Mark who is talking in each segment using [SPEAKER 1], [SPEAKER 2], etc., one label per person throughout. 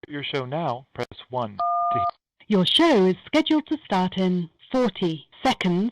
[SPEAKER 1] your show now, press 1.
[SPEAKER 2] Your show is scheduled to start in 40 seconds.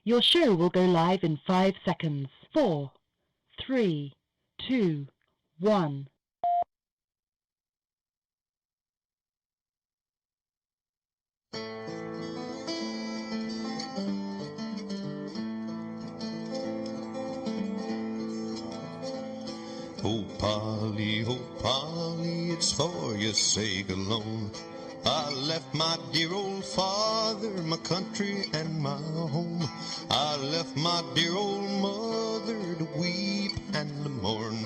[SPEAKER 2] Your show will go live in 5 seconds. 4, 3, 2, 1.
[SPEAKER 3] Oh, Polly, it's for your sake alone. I left my dear old father, my country, and my home. I left my dear old mother to weep and to mourn.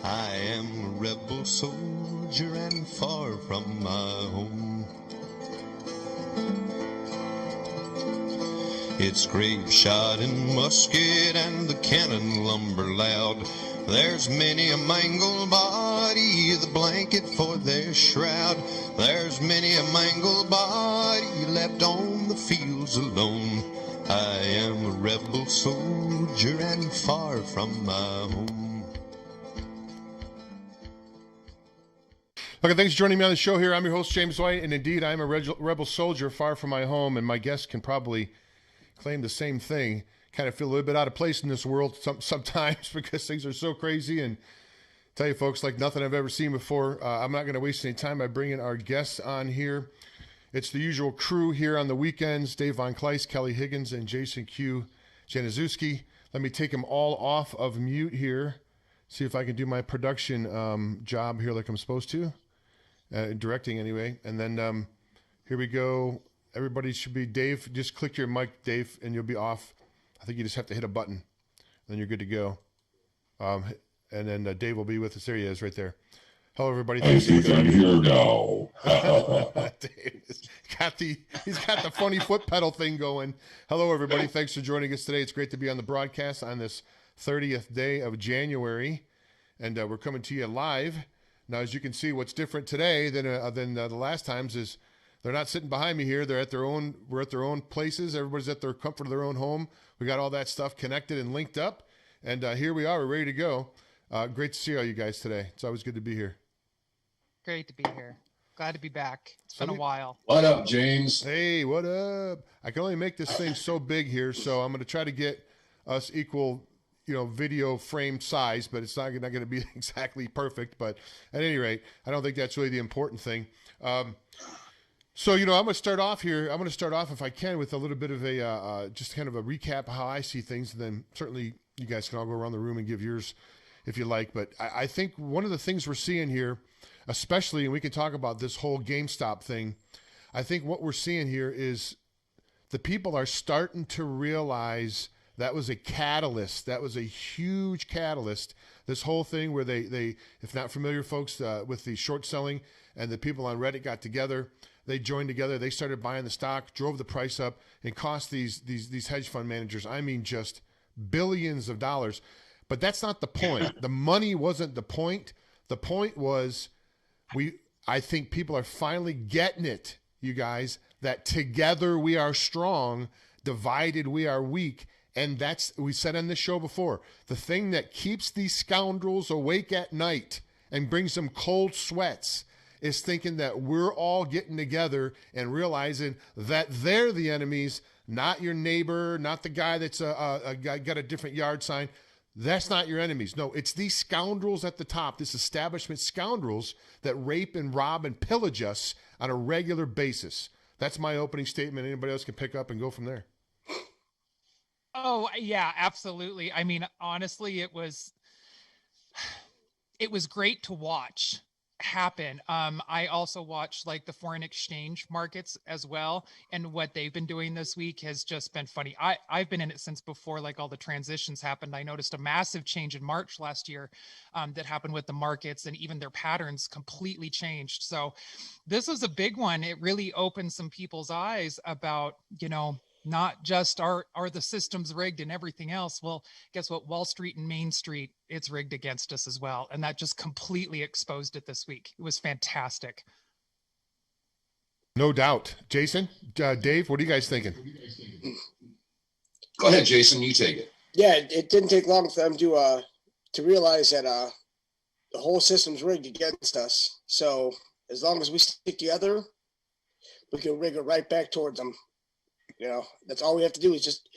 [SPEAKER 3] I am a rebel soldier and far from my home. It's grape shot and musket and the cannon lumber loud. There's many a mangled body, the blanket for their shroud. There's many a mangled body left on the fields alone. I am a rebel soldier and far from my home.
[SPEAKER 4] Okay, thanks for joining me on the show here. I'm your host, James White, and indeed, I'm a rebel soldier far from my home, and my guests can probably claim the same thing. Kind of feel a little bit out of place in this world sometimes because things are so crazy. And tell you folks, like nothing I've ever seen before. I'm not going to waste any time by bringing our guests on here. It's the usual crew here on the weekends: Dave Von Kleist, Kelli Higgins, and Jason Q. Januszewski. Let me take them all off of mute here. See if I can do my production job here like I'm supposed to. Directing anyway. And then here we go. Everybody should be Dave. Just click your mic, Dave, and you'll be off. I think you just have to hit a button, and then you're good to go. And then Dave will be with us. There he is, right there. Hello, everybody.
[SPEAKER 5] I think I'm here now.
[SPEAKER 4] Dave he's got the funny foot pedal thing going. Hello, everybody. Thanks for joining us today. It's great to be on the broadcast on this 30th day of January, and we're coming to you live. Now, as you can see, what's different today than the last times is they're not sitting behind me here. We're at their own places. Everybody's at their comfort of their own home. We got all that stuff connected and linked up. And here we are. We're ready to go. Great to see all you guys today. It's always good to be here.
[SPEAKER 6] Great to be here. Glad to be back. It's been a while.
[SPEAKER 5] What up, James?
[SPEAKER 4] Hey, what up? I can only make this thing so big here, so I'm going to try to get us equal, video frame size, but it's not going to be exactly perfect. But at any rate, I don't think that's really the important thing. So, I'm going to start off here. I'm going to start off, if I can, with a little bit of a just kind of a recap of how I see things. And then certainly you guys can all go around the room and give yours if you like. But I think one of the things we're seeing here, especially, and we can talk about this whole GameStop thing, I think what we're seeing here is the people are starting to realize that was a catalyst. That was a huge catalyst. This whole thing where they if not familiar folks with the short selling, and the people on Reddit got together. They joined together. They started buying the stock, drove the price up, and cost these hedge fund managers, I mean, just billions of dollars. But that's not the point. The money wasn't the point. The point was I think people are finally getting it, you guys, that together we are strong, divided we are weak. And we said on this show before, the thing that keeps these scoundrels awake at night and brings them cold sweats is thinking that we're all getting together and realizing that they're the enemies, not your neighbor, not the guy that's got a different yard sign. That's not your enemies. No, it's these scoundrels at the top, this establishment scoundrels that rape and rob and pillage us on a regular basis. That's my opening statement. Anybody else can pick up and go from there.
[SPEAKER 6] Oh, yeah, absolutely. I mean, honestly, it was great to watch happen. I also watch like the foreign exchange markets as well, and what they've been doing this week has just been funny. I've been in it since before like all the transitions happened. I noticed a massive change in March last year that happened with the markets, and even their patterns completely changed. So this was a big one. It really opened some people's eyes about, not just are the systems rigged and everything else. Well, guess what? Wall Street and Main Street, it's rigged against us as well. And that just completely exposed it this week. It was fantastic.
[SPEAKER 4] No doubt. Jason, Dave, what are you guys thinking?
[SPEAKER 5] Go ahead, Jason. You take it.
[SPEAKER 7] Yeah, it didn't take long for them to realize that the whole system's rigged against us. So as long as we stick together, we can rig it right back towards them. That's all we have to do is just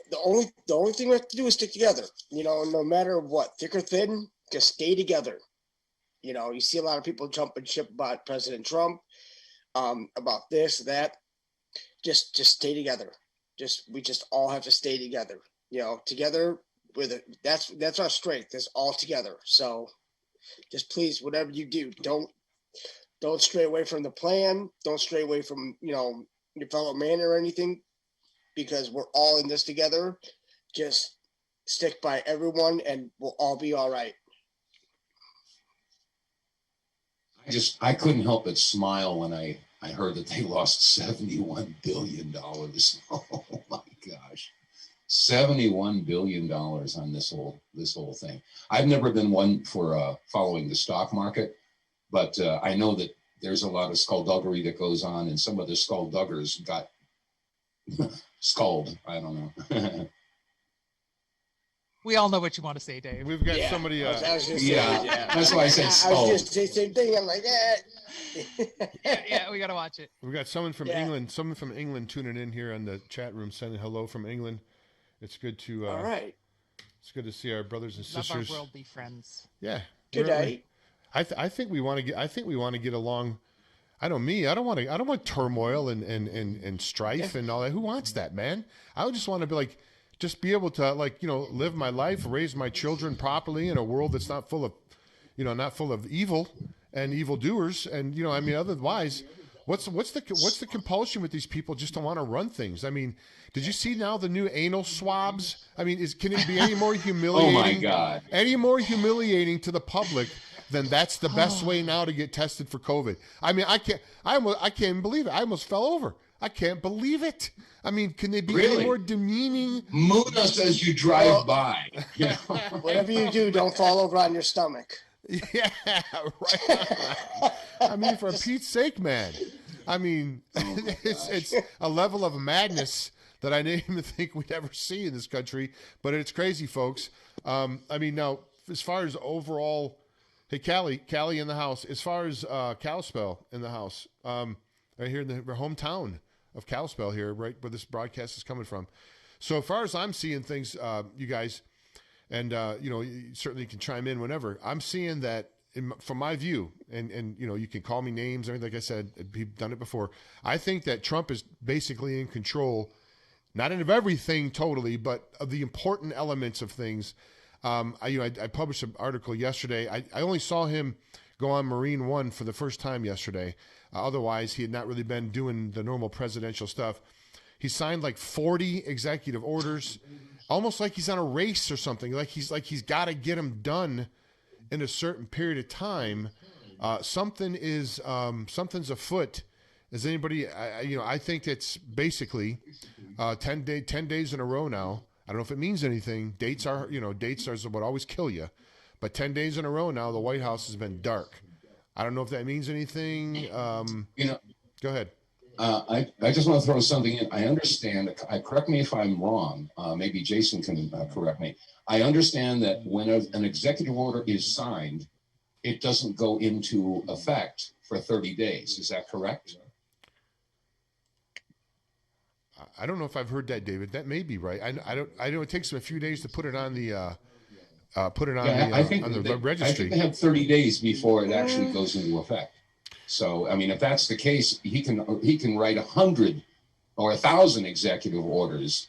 [SPEAKER 7] the only thing we have to do is stick together. No matter what, thick or thin, just stay together. You see a lot of people jumping ship about President Trump, about this, that. Just stay together. We just all have to stay together. Together with it. That's our strength. Is all together. So just please, whatever you do, don't stray away from the plan. Don't stray away from your fellow man or anything, because we're all in this together. Just stick by everyone and we'll all be all right.
[SPEAKER 5] I couldn't help but smile when I heard that they lost $71 billion. Oh my gosh. $71 billion on this whole thing. I've never been one for following the stock market, but I know that there's a lot of skullduggery that goes on, and some of the skullduggers got skulled. I don't know.
[SPEAKER 6] We all know what you want to say, Dave.
[SPEAKER 4] We've got somebody.
[SPEAKER 5] That's why I said skulled.
[SPEAKER 7] I was just saying the same thing. I'm like,
[SPEAKER 6] yeah, we got to watch it.
[SPEAKER 4] We've got someone from England. Someone from England tuning in here on the chat room, sending hello from England. It's good to.
[SPEAKER 7] All right.
[SPEAKER 4] It's good to see our brothers and sisters.
[SPEAKER 6] Love our worldly friends.
[SPEAKER 4] Yeah.
[SPEAKER 7] Good night.
[SPEAKER 4] I think we want to get. I think we want to get along. I don't want turmoil and strife and all that. Who wants that, man? I would just want to be like, just be able to live my life, raise my children properly in a world that's not full of evil and evildoers. And otherwise, what's the compulsion with these people just to want to run things? I mean, did you see now the new anal swabs? I mean, can it be any more humiliating?
[SPEAKER 5] Oh my God!
[SPEAKER 4] Any more humiliating to the public? Then that's the best way now to get tested for COVID. I mean, I can't believe it. I almost fell over. I can't believe it. I mean, can they be any more demeaning?
[SPEAKER 5] Moon us as you drive by.
[SPEAKER 7] Whatever you do, don't fall over on your stomach.
[SPEAKER 4] Yeah, right. I mean, for Pete's sake, man. I mean, it's a level of madness that I didn't even think we'd ever see in this country. But it's crazy, folks. I mean, now, as far as overall... Hey, Callie in the house. As far as Kalispell in the house, right here in the hometown of Kalispell here, right where this broadcast is coming from. So as far as I'm seeing things, you guys, and you certainly can chime in whenever. I'm seeing that from my view, and you can call me names. I mean, like I said, we've done it before. I think that Trump is basically in control, not of everything totally, but of the important elements of things. I published an article yesterday. I only saw him go on Marine One for the first time yesterday. Otherwise, he had not really been doing the normal presidential stuff. He signed like 40 executive orders, almost like he's on a race or something. Like he's got to get them done in a certain period of time. Something's afoot. Is anybody? I think it's basically 10 days in a row now. I don't know if it means anything. Dates are what always kill you. But 10 days in a row now, the White House has been dark. I don't know if that means anything. Go ahead.
[SPEAKER 5] I just want to throw something in. I understand. Correct me if I'm wrong. Maybe Jason can correct me. I understand that when an executive order is signed, it doesn't go into effect for 30 days. Is that correct?
[SPEAKER 4] I don't know if I've heard that, David. That may be right. I know it takes them a few days to put it on the registry.
[SPEAKER 5] I think they have 30 days before it actually goes into effect. So, I mean, if that's the case, he can write 100 or 1,000 executive orders.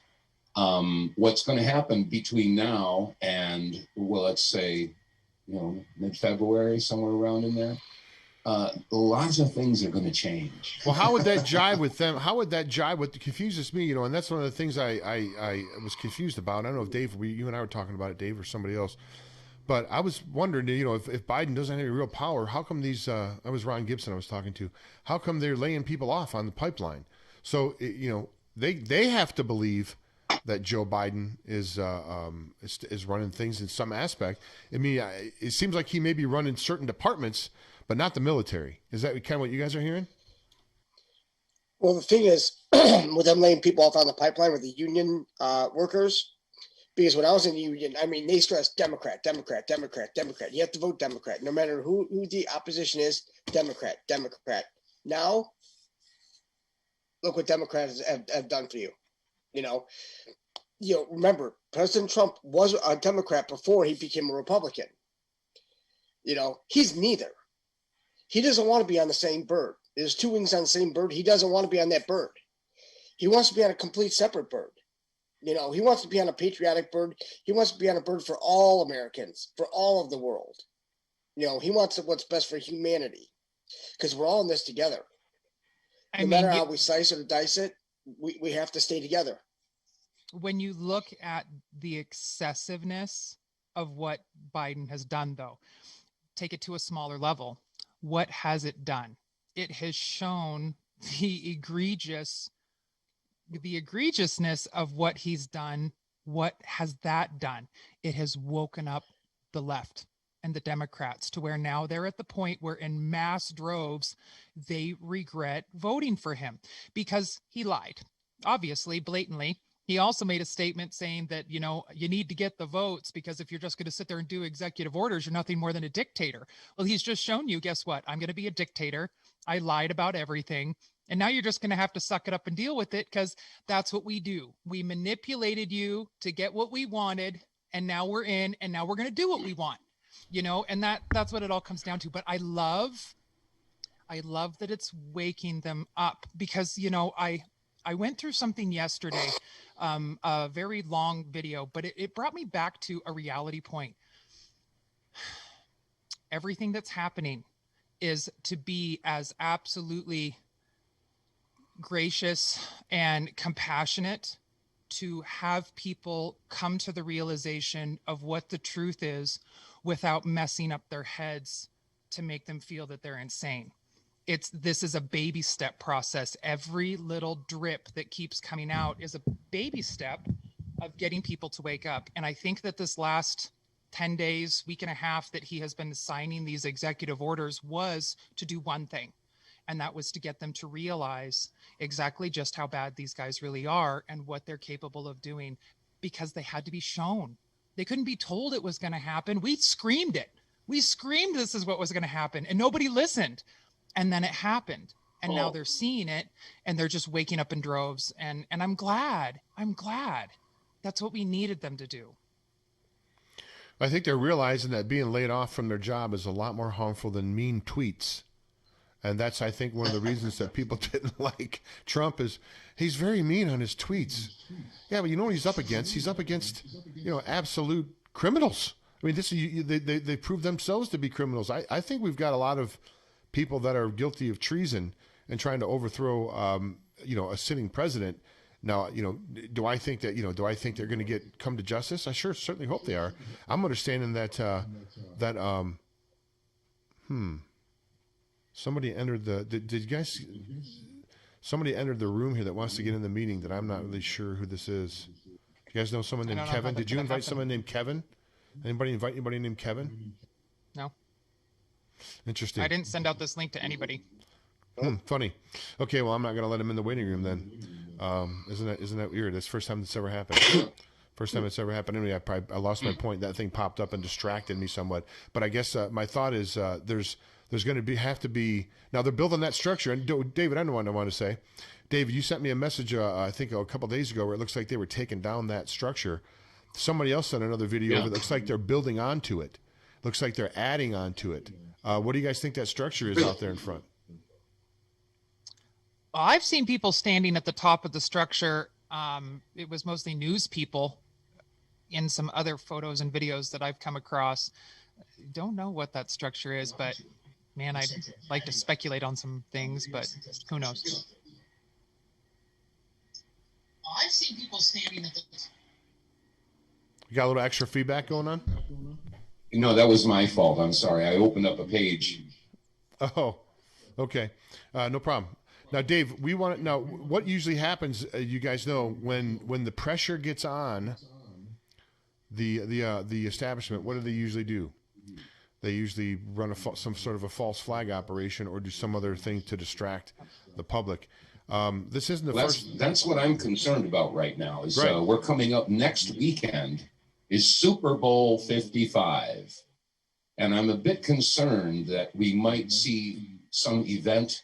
[SPEAKER 5] What's going to happen between now and, well, let's say, mid-February, somewhere around in there? lots of things are going to change.
[SPEAKER 4] Well, how would that jive with them? How would that jive with, confuses me, you know, and that's one of the things I was confused about. I don't know if Dave, you and I were talking about it, Dave, or somebody else. But I was wondering, you know, if Biden doesn't have any real power, how come these, I was Ron Gibson I was talking to, how come they're laying people off on the pipeline? So, you know, they have to believe that Joe Biden is running things in some aspect. I mean, it seems like he may be running certain departments, but not the military. Is that kind of what you guys are hearing?
[SPEAKER 7] Well, the thing is, with them laying people off on the pipeline with the union workers, because when I was in the union, I mean, they stressed Democrat, Democrat, Democrat, Democrat. You have to vote Democrat, no matter who the opposition is. Democrat, Democrat. Now, look what Democrats have done for you. You know, remember, President Trump was a Democrat before he became a Republican. You know, he's neither. He doesn't want to be on the same bird. There's two wings on the same bird. He doesn't want to be on that bird. He wants to be on a complete separate bird. You know, he wants to be on a patriotic bird. He wants to be on a bird for all Americans, for all of the world. You know, he wants what's best for humanity, because we're all in this together. No matter how we slice it or dice it, we have to stay together.
[SPEAKER 6] When you look at the excessiveness of what Biden has done, though, take it to a smaller level. What has it done? It has shown the egregiousness of what he's done. What has that done? It has woken up the left and the Democrats to where now they're at the point where in mass droves, they regret voting for him because he lied, obviously, blatantly. He also made a statement saying that, you know, you need to get the votes because if you're just going to sit there and do executive orders, you're nothing more than a dictator. Well, he's just shown you, guess what? I'm going to be a dictator. I lied about everything. And now you're just going to have to suck it up and deal with it because that's what we do. We manipulated you to get what we wanted. And now we're in and now we're going to do what we want, you know, and that's what it all comes down to. But I love that it's waking them up because, you know, I went through something yesterday, a very long video, but it brought me back to a reality point. Everything that's happening is to be as absolutely gracious and compassionate to have people come to the realization of what the truth is without messing up their heads to make them feel that they're insane. This is a baby step process. Every little drip that keeps coming out is a baby step of getting people to wake up. And I think that this last 10 days, week and a half that he has been signing these executive orders was to do one thing. And that was to get them to realize exactly just how bad these guys really are and what they're capable of doing because they had to be shown. They couldn't be told it was going to happen. We screamed it. We screamed this is what was going to happen and nobody listened. And then it happened. And now they're seeing it and they're just waking up in droves. And I'm glad. That's what we needed them to do.
[SPEAKER 4] I think they're realizing that being laid off from their job is a lot more harmful than mean tweets. And that's, I think, one of the reasons that people didn't like Trump is he's very mean on his tweets. Yeah, but you know what he's up against? He's up against, you know, absolute criminals. I mean, they prove themselves to be criminals. I think we've got a lot of people that are guilty of treason and trying to overthrow, you know, a sitting president. Now, you know, do I think they're going to come to justice? I certainly hope they are. I'm understanding that somebody entered somebody entered the room here that wants to get in the meeting that I'm not really sure who this is. You guys know someone named Kevin? Did you invite someone named Kevin? Anybody invite anybody named Kevin?
[SPEAKER 6] No.
[SPEAKER 4] Interesting.
[SPEAKER 6] I didn't send out this link to anybody.
[SPEAKER 4] Funny. Okay, well, I'm not going to let him in the waiting room then. Isn't that weird? That's the first time that's ever happened. Anyway, I lost my point. That thing popped up and distracted me somewhat. But I guess my thought is there's going to have to be now they're building that structure. And David, I know what I want to say. David, you sent me a message I think a couple of days ago where it looks like they were taking down that structure. Somebody else sent another video. It looks like they're building onto it. Looks like they're adding onto it. What do you guys think that structure is out there in front?
[SPEAKER 6] I've seen people standing at the top of the structure. It was mostly news people in some other photos and videos that I've come across. Don't know what that structure is, but man, I'd like to speculate on some things, but who knows?
[SPEAKER 8] I've seen people standing at the.
[SPEAKER 4] You got a little extra feedback going on?
[SPEAKER 5] No, that was my fault. I'm sorry. I opened up a page.
[SPEAKER 4] Oh, okay. No problem. Now, Dave, we want to know what usually happens. You guys know when the pressure gets on the establishment. What do they usually do? They usually run some sort of a false flag operation or do some other thing to distract the public. This isn't the first.
[SPEAKER 5] That's what I'm concerned about right now. Is
[SPEAKER 4] right.
[SPEAKER 5] We're coming up next weekend is Super Bowl 55, and I'm a bit concerned that we might see some event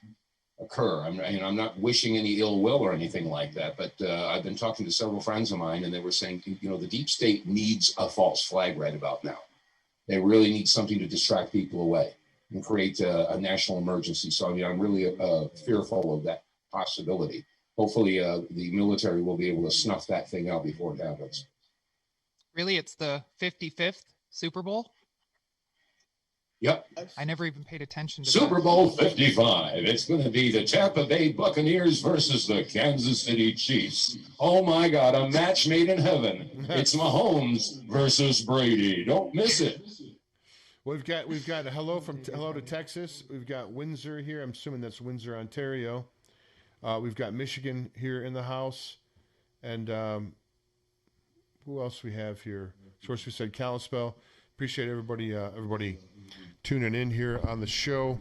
[SPEAKER 5] occur. I'm not wishing any ill will or anything like that, but I've been talking to several friends of mine, and they were saying, the deep state needs a false flag right about now. They really need something to distract people away and create a national emergency. So, I'm really fearful of that possibility. Hopefully, the military will be able to snuff that thing out before it happens.
[SPEAKER 6] Really, it's the 55th Super Bowl?
[SPEAKER 5] Yep.
[SPEAKER 6] I never even paid attention to
[SPEAKER 5] Super
[SPEAKER 6] that.
[SPEAKER 5] Bowl 55. It's going to be the Tampa Bay Buccaneers versus the Kansas City Chiefs. Oh my God, a match made in heaven. It's Mahomes versus Brady. Don't miss it.
[SPEAKER 4] We've got a hello to Texas. We've got Windsor here. I'm assuming that's Windsor, Ontario. We've got Michigan here in the house, and who else we have here? Of course, we said Kalispell. Appreciate everybody tuning in here on the show.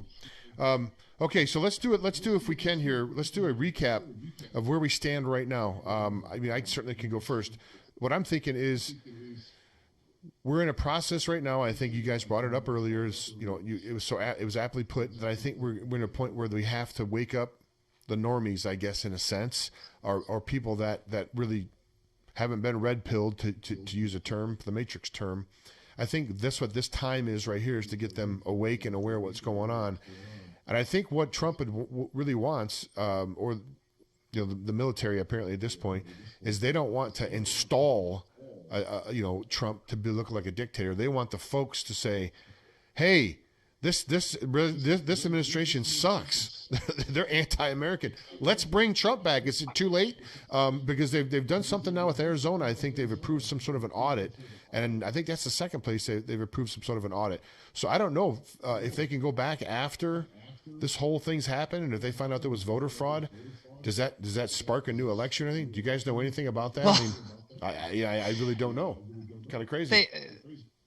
[SPEAKER 4] Okay, so let's do it. Let's do, if we can here, let's do a recap of where we stand right now. I certainly can go first. What I'm thinking is we're in a process right now. I think you guys brought it up earlier. It was aptly put that I think we're in a point where we have to wake up the normies, I guess, in a sense, or people that really haven't been red pilled, to use a term, the Matrix term. I think that's what this time is right here, is to get them awake and aware of what's going on. And I think what Trump really wants, or the military apparently at this point, is they don't want to install Trump to look like a dictator. They want the folks to say, hey, this administration sucks. They're anti-American. Let's bring Trump back. Is it too late? Because they've done something now with Arizona. I think they've approved some sort of an audit, and I think that's the second place they've approved some sort of an audit. So I don't know if they can go back after this whole thing's happened, and if they find out there was voter fraud, does that spark a new election or anything? Do you guys know anything about that? I really don't know. Kind of crazy.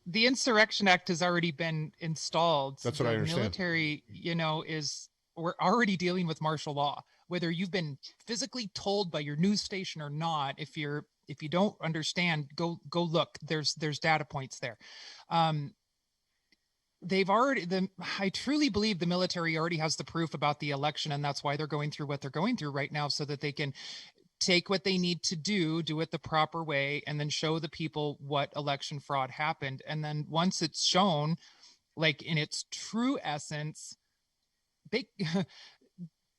[SPEAKER 6] The Insurrection Act has already been installed.
[SPEAKER 4] That's what I understand.
[SPEAKER 6] The military, we're already dealing with martial law. Whether you've been physically told by your news station or not, if you don't understand, go look. There's data points there. I truly believe the military already has the proof about the election, and that's why they're going through what they're going through right now, so that they can take what they need to do it the proper way, and then show the people what election fraud happened. And then once it's shown, like in its true essence,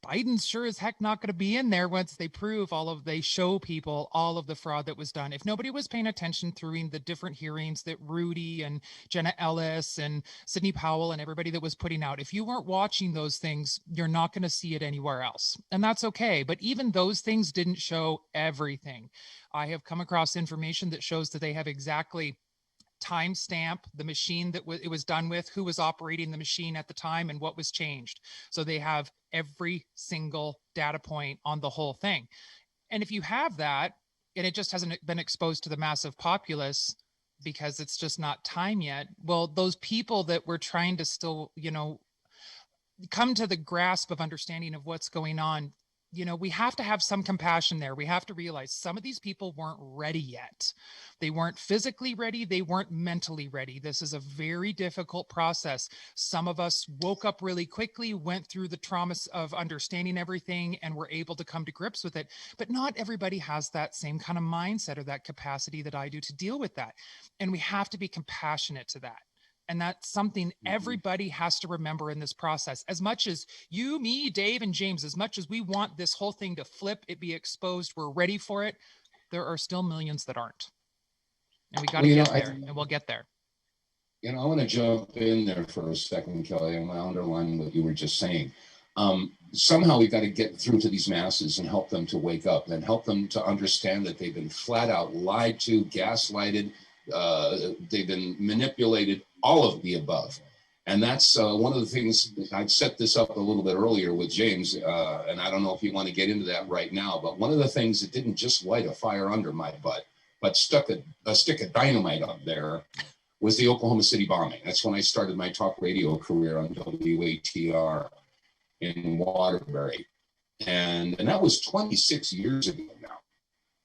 [SPEAKER 6] Biden's sure as heck not going to be in there once they show people all of the fraud that was done. If nobody was paying attention through the different hearings that Rudy and Jenna Ellis and Sidney Powell and everybody that was putting out, if you weren't watching those things, you're not going to see it anywhere else. And that's okay. But even those things didn't show everything. I have come across information that shows that they have exactly timestamp the machine that it was done with, who was operating the machine at the time, and what was changed. So they have every single data point on the whole thing. And if you have that, and it just hasn't been exposed to the massive populace because it's just not time yet, well, those people that were trying to still, come to the grasp of understanding of what's going on, we have to have some compassion there. We have to realize some of these people weren't ready yet. They weren't physically ready. They weren't mentally ready. This is a very difficult process. Some of us woke up really quickly, went through the traumas of understanding everything, and were able to come to grips with it. But not everybody has that same kind of mindset or that capacity that I do to deal with that. And we have to be compassionate to that. And that's something everybody has to remember in this process. As much as you, me, Dave, and James, as much as we want this whole thing to flip, it be exposed, we're ready for it, there are still millions that aren't. And we got to get there, and we'll get there.
[SPEAKER 5] I want to jump in there for a second, Kelly. I want to underline what you were just saying. Somehow we've got to get through to these masses and help them to wake up and help them to understand that they've been flat out lied to, gaslighted, they've been manipulated, all of the above. And that's one of the things, I've set this up a little bit earlier with James, and I don't know if you want to get into that right now, but one of the things that didn't just light a fire under my butt, but stuck a stick of dynamite up there, was the Oklahoma City bombing. That's when I started my talk radio career on WATR in Waterbury. And that was 26 years ago now.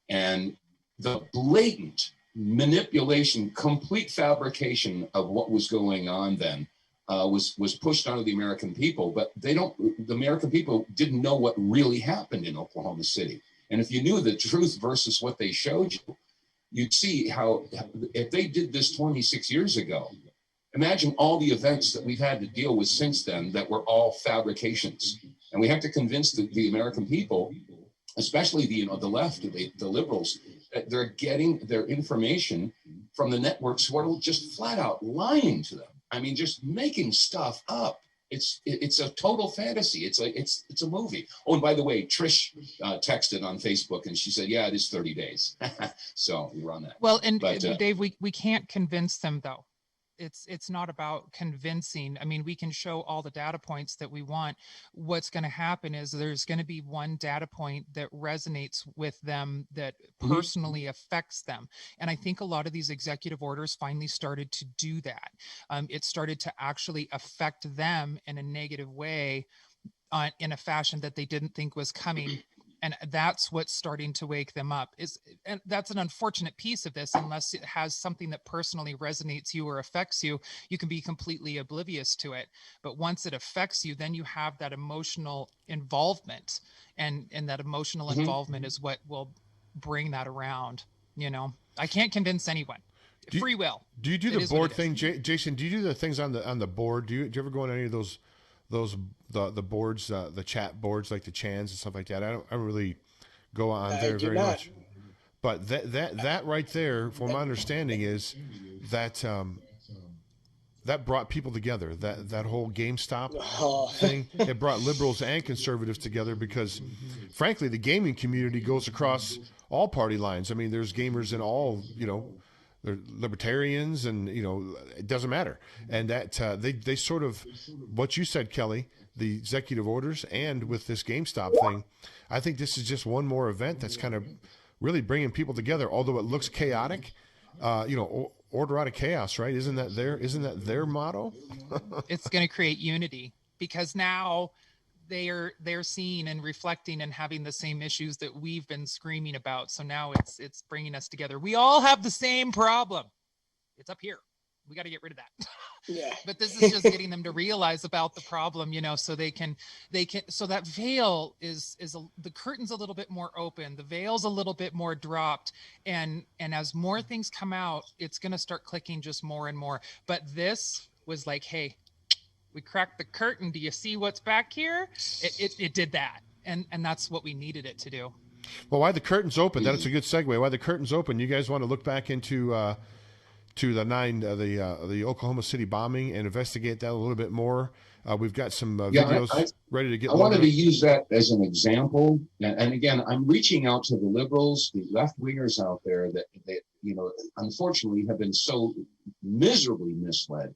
[SPEAKER 5] And the blatant manipulation, complete fabrication of what was going on then was pushed onto the American people, but the American people didn't know what really happened in Oklahoma City. And if you knew the truth versus what they showed you, you'd see how, if they did this 26 years ago, imagine all the events that we've had to deal with since then that were all fabrications. And we have to convince the American people, especially the left, the liberals, that they're getting their information from the networks who are just flat out lying to them. I mean, just making stuff up. It's a total fantasy. It's a movie. Oh, and by the way, Trish texted on Facebook and she said, yeah, it is 30 days. So we're on that.
[SPEAKER 6] Well, and Dave, we can't convince them though. It's not about convincing. I mean, we can show all the data points that we want. What's going to happen is there's going to be one data point that resonates with them, that personally affects them. And I think a lot of these executive orders finally started to do that. It started to actually affect them in a negative way, in a fashion that they didn't think was coming. And that's what's starting to wake them up. And that's an unfortunate piece of this. Unless it has something that personally resonates you or affects you, you can be completely oblivious to it. But once it affects you, then you have that emotional involvement, and that emotional involvement is what will bring that around. I can't convince anyone. Free will.
[SPEAKER 4] Do you do the board thing, Jason? Do you do the things on the board? Do you ever go on any of those the boards, the chat boards, like the chans and stuff like that? I don't really go on there very much. But that right there, from my understanding, is that that brought people together. That whole GameStop thing, it brought liberals and conservatives together, because frankly, the gaming community goes across all party lines. I mean, there's gamers in all, they're libertarians, and it doesn't matter. And that they sort of, what you said, Kelly, the executive orders, and with this GameStop thing, I think this is just one more event that's kind of really bringing people together. Although it looks chaotic, order out of chaos, right? Isn't that their motto?
[SPEAKER 6] It's going to create unity, because now they're seeing and reflecting and having the same issues that we've been screaming about. So now it's bringing us together. We all have the same problem. It's up here. We got to get rid of that.
[SPEAKER 7] Yeah.
[SPEAKER 6] But this is just getting them to realize about the problem, so they can, so that veil the curtain's a little bit more open. The veil's a little bit more dropped. And as more things come out, it's going to start clicking just more and more. But this was like, hey, we cracked the curtain. Do you see what's back here? It did that. And that's what we needed it to do.
[SPEAKER 4] Well, why the curtain's open, that's a good segue. Why the curtain's open, you guys want to look back into to the Oklahoma City bombing and investigate that a little bit more. We've got some videos ready to get.
[SPEAKER 5] I wanted to use that as an example. And again, I'm reaching out to the liberals, the left-wingers out there that unfortunately have been so miserably misled.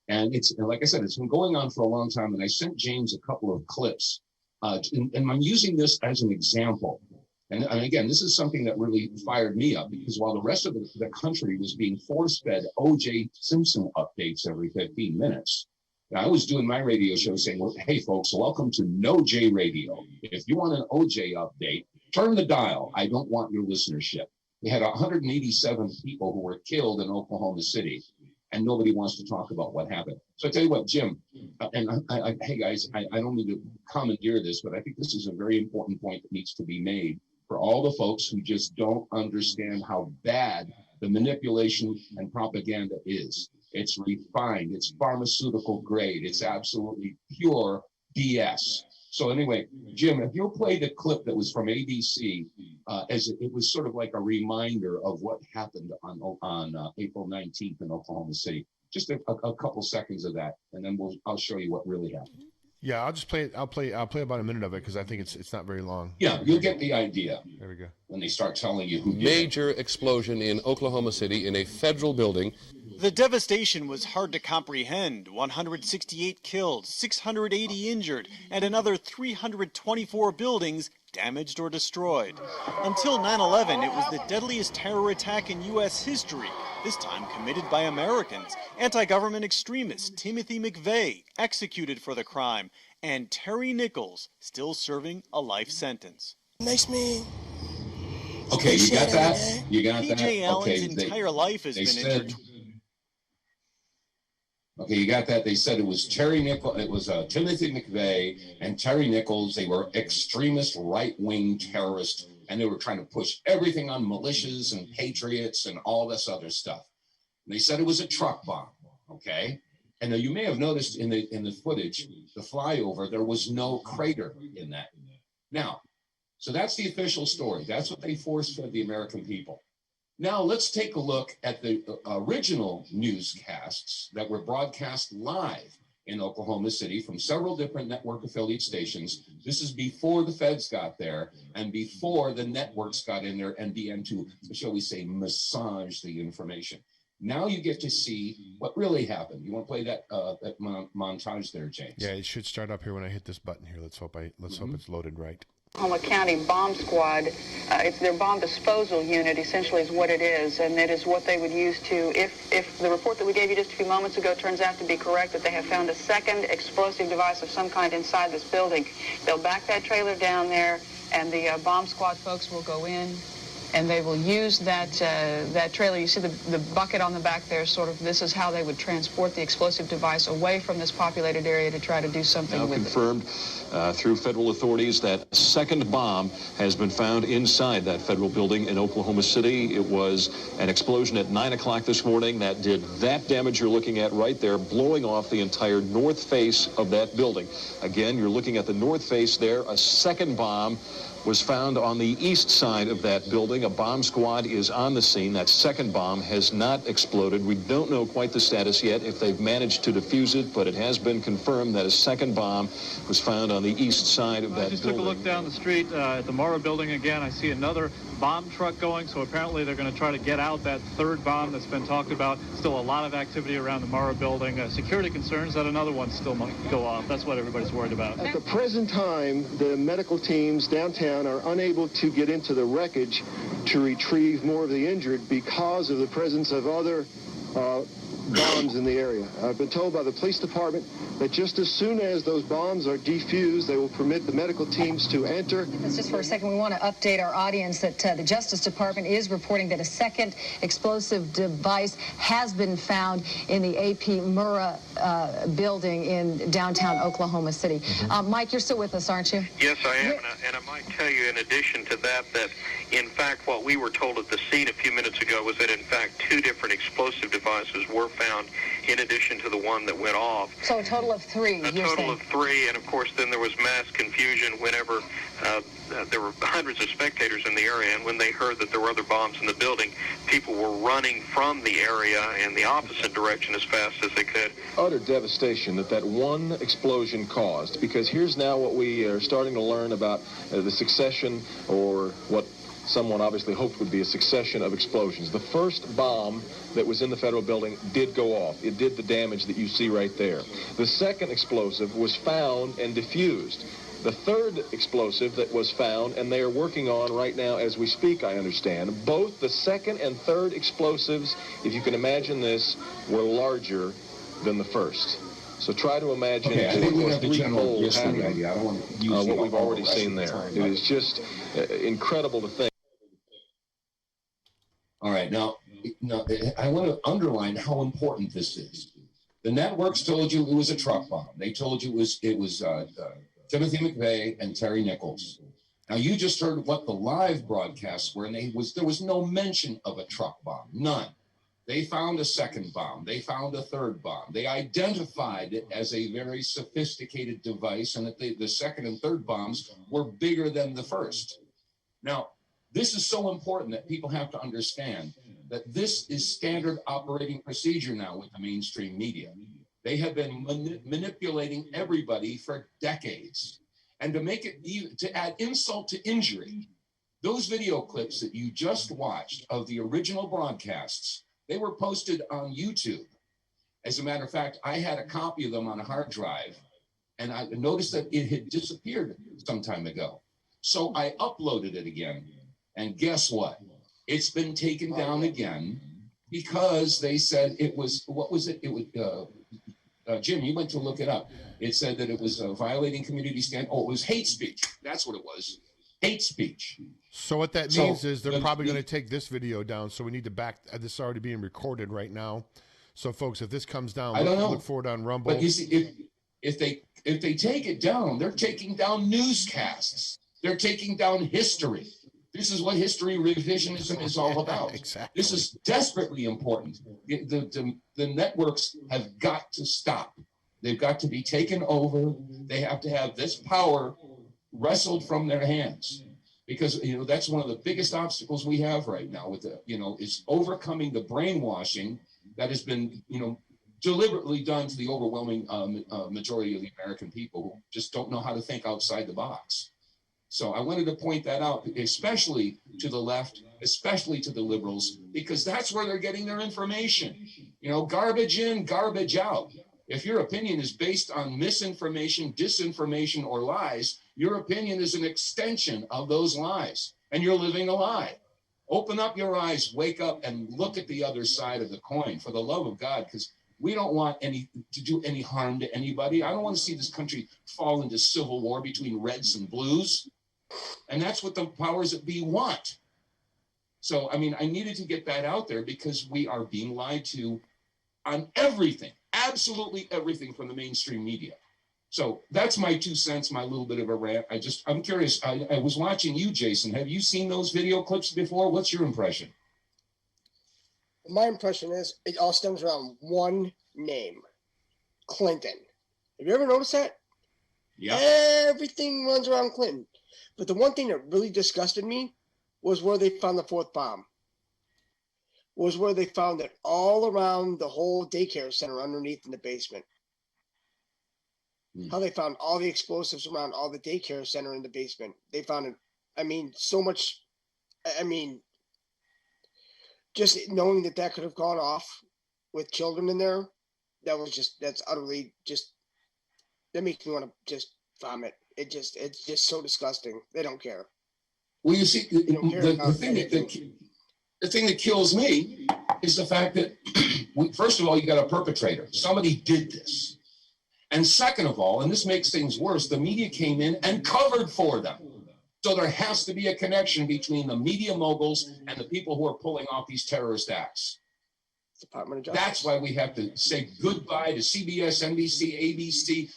[SPEAKER 5] And like I said, it's been going on for a long time. And I sent James a couple of clips. And I'm using this as an example. And again, this is something that really fired me up, because while the rest of the country was being force-fed O.J. Simpson updates every 15 minutes, I was doing my radio show saying, well, hey, folks, welcome to No J Radio. If you want an O.J. update, turn the dial. I don't want your listenership. We had 187 people who were killed in Oklahoma City, and nobody wants to talk about what happened. So I tell you what, Jim, hey, guys, I don't need to commandeer this, but I think this is a very important point that needs to be made for all the folks who just don't understand how bad the manipulation and propaganda is. It's refined, it's pharmaceutical grade, it's absolutely pure BS. So anyway, Jim, if you'll play the clip that was from ABC, as it was sort of like a reminder of what happened on April 19th in Oklahoma City. just a couple seconds of that, and then I'll show you what really happened.
[SPEAKER 4] Yeah, I'll just play it. I'll play about a minute of it because I think it's not very long.
[SPEAKER 5] Yeah, you'll get the idea.
[SPEAKER 4] There we go.
[SPEAKER 5] When they start telling you who did it.
[SPEAKER 9] Major explosion in Oklahoma City in a federal building.
[SPEAKER 10] The devastation was hard to comprehend. 168 killed, 680 injured, and another 324 buildings damaged or destroyed. Until 9/11, it was the deadliest terror attack in U.S. history, this time committed by Americans. Anti-government extremist Timothy McVeigh executed for the crime, and Terry Nichols still serving a life sentence.
[SPEAKER 7] Makes me...
[SPEAKER 5] Okay, you got that? You got that?
[SPEAKER 10] P.J. Allen's
[SPEAKER 5] Okay,
[SPEAKER 10] entire life has been injured.
[SPEAKER 5] Okay, you got that? They said it was Timothy McVeigh and Terry Nichols. They were extremist right-wing terrorists, and they were trying to push everything on militias and patriots and all this other stuff. And they said it was a truck bomb, okay? And you may have noticed in the footage, the flyover, there was no crater in that. Now, so that's the official story. That's what they force-fed the American people. Now, let's take a look at the original newscasts that were broadcast live in Oklahoma City from several different network affiliate stations. This is before the feds got there and before the networks got in there and began to, shall we say, massage the information. Now you get to see what really happened. You want to play that montage there, James?
[SPEAKER 4] Yeah, it should start up here when I hit this button here. Let's hope it's loaded right.
[SPEAKER 11] Oklahoma County Bomb Squad, it's their bomb disposal unit, essentially is what it is, and it is what they would use to, if the report that we gave you just a few moments ago turns out to be correct, that they have found a second explosive device of some kind inside this building, they'll back that trailer down there, and the bomb squad folks will go in, and they will use that trailer. You see the bucket on the back there, sort of, this is how they would transport the explosive device away from this populated area to try to do something with it.
[SPEAKER 12] Now confirmed through federal authorities that a second bomb has been found inside that federal building in Oklahoma City. It was an explosion at 9 o'clock this morning that did that damage you're looking at right there, blowing off the entire north face of that building. Again, you're looking at the north face there. A second bomb was found on the east side of that building. A bomb squad is on the scene. That second bomb has not exploded. We don't know quite the status yet, if they've managed to defuse it, but it has been confirmed that a second bomb was found on the east side of that building.
[SPEAKER 13] I just took a look down the street at the Morrow building again. I see another bomb truck going, so apparently they're going to try to get out that third bomb that's been talked about. Still a lot of activity around the Morrow building. Security concerns that another one still might go off. That's what everybody's worried about.
[SPEAKER 14] At the present time, the medical teams downtown are unable to get into the wreckage to retrieve more of the injured because of the presence of other bombs in the area. I've been told by the police department that just as soon as those bombs are defused, they will permit the medical teams to enter.
[SPEAKER 15] Just for a second, we want to update our audience that the Justice Department is reporting that a second explosive device has been found in the A.P. Murrah building in downtown Oklahoma City. Mike, you're still with us, aren't you?
[SPEAKER 16] Yes, I am, and I might tell you in addition to that, that in fact what we were told at the scene a few minutes ago was that in fact 2 different explosive devices were found in addition to the one that went off.
[SPEAKER 15] So a total of 3,
[SPEAKER 16] A total of 3, and of course then there was mass confusion whenever there were hundreds of spectators in the area, and when they heard that there were other bombs in the building, people were running from the area in the opposite direction as fast as they could.
[SPEAKER 12] Utter devastation that one explosion caused, because here's now what we are starting to learn about the succession, or what someone obviously hoped would be a succession of explosions. The first bomb that was in the federal building did go off. It did the damage that you see right there. The second explosive was found and diffused. The third explosive that was found, and they are working on right now as we speak, I understand, both the second and third explosives, if you can imagine this, were larger than the first. So try to imagine
[SPEAKER 5] I think we have the general
[SPEAKER 12] threefold
[SPEAKER 5] gist of the
[SPEAKER 12] happening,
[SPEAKER 5] idea. I don't want to use
[SPEAKER 12] what we've already seen there. It is just incredible to think.
[SPEAKER 5] All right, now I want to underline how important this is. The networks told you it was a truck bomb. They told you it was Timothy McVeigh and Terry Nichols. Now you just heard what the live broadcasts were, and there was no mention of a truck bomb, none. They found a second bomb. They found a third bomb. They identified it as a very sophisticated device, and that the second and third bombs were bigger than the first. Now, This is so important that people have to understand that this is standard operating procedure now with the mainstream media. They have been manipulating everybody for decades. And to make it, to add insult to injury, those video clips that you just watched of the original broadcasts, they were posted on YouTube. As a matter of fact, I had a copy of them on a hard drive, and I noticed that it had disappeared some time ago. So I uploaded it again. And guess what? It's been taken down again because they said it was, what was it? It was, Jim, you went to look it up. It said that it was violating community standards. Oh, it was hate speech. That's what it was. Hate speech.
[SPEAKER 4] So what that means is they're probably going to take this video down. So we need to back. This is already being recorded right now. So folks, if this comes down, look for it on Rumble.
[SPEAKER 5] But you see, if they take it down, they're taking down newscasts. They're taking down history. This is what history revisionism is all about.
[SPEAKER 4] Exactly.
[SPEAKER 5] This is desperately important. The networks have got to stop. They've got to be taken over. They have to have this power wrestled from their hands, because that's one of the biggest obstacles we have right now with is overcoming the brainwashing that has been deliberately done to the overwhelming majority of the American people who just don't know how to think outside the box. So I wanted to point that out, especially to the left, especially to the liberals, because that's where they're getting their information. Garbage in, garbage out. If your opinion is based on misinformation, disinformation, or lies, your opinion is an extension of those lies, and you're living a lie. Open up your eyes, wake up, and look at the other side of the coin, for the love of God, because we don't want to do any harm to anybody. I don't want to see this country fall into civil war between reds and blues. And that's what the powers that be want. So, I needed to get that out there because we are being lied to on everything, absolutely everything from the mainstream media. So that's my 2 cents, my little bit of a rant. I'm curious. I was watching you, Jason. Have you seen those video clips before? What's your impression?
[SPEAKER 7] My impression is it all stems around one name, Clinton. Have you ever noticed that?
[SPEAKER 5] Yeah.
[SPEAKER 7] Everything runs around Clinton. But the one thing that really disgusted me was where they found the fourth bomb. Was where they found it all around the whole daycare center underneath in the basement. How they found all the explosives around all the daycare center in the basement. They found it, so much, just knowing that could have gone off with children in there, that's utterly that makes me want to just vomit. It's just so disgusting. They don't care.
[SPEAKER 5] Well, you see, the thing that kills me is the fact that, first of all, you got a perpetrator. Somebody did this. And second of all, and this makes things worse, the media came in and covered for them. So there has to be a connection between the media moguls and the people who are pulling off these terrorist acts.
[SPEAKER 7] Department of Justice.
[SPEAKER 5] That's why we have to say goodbye to CBS, NBC, ABC,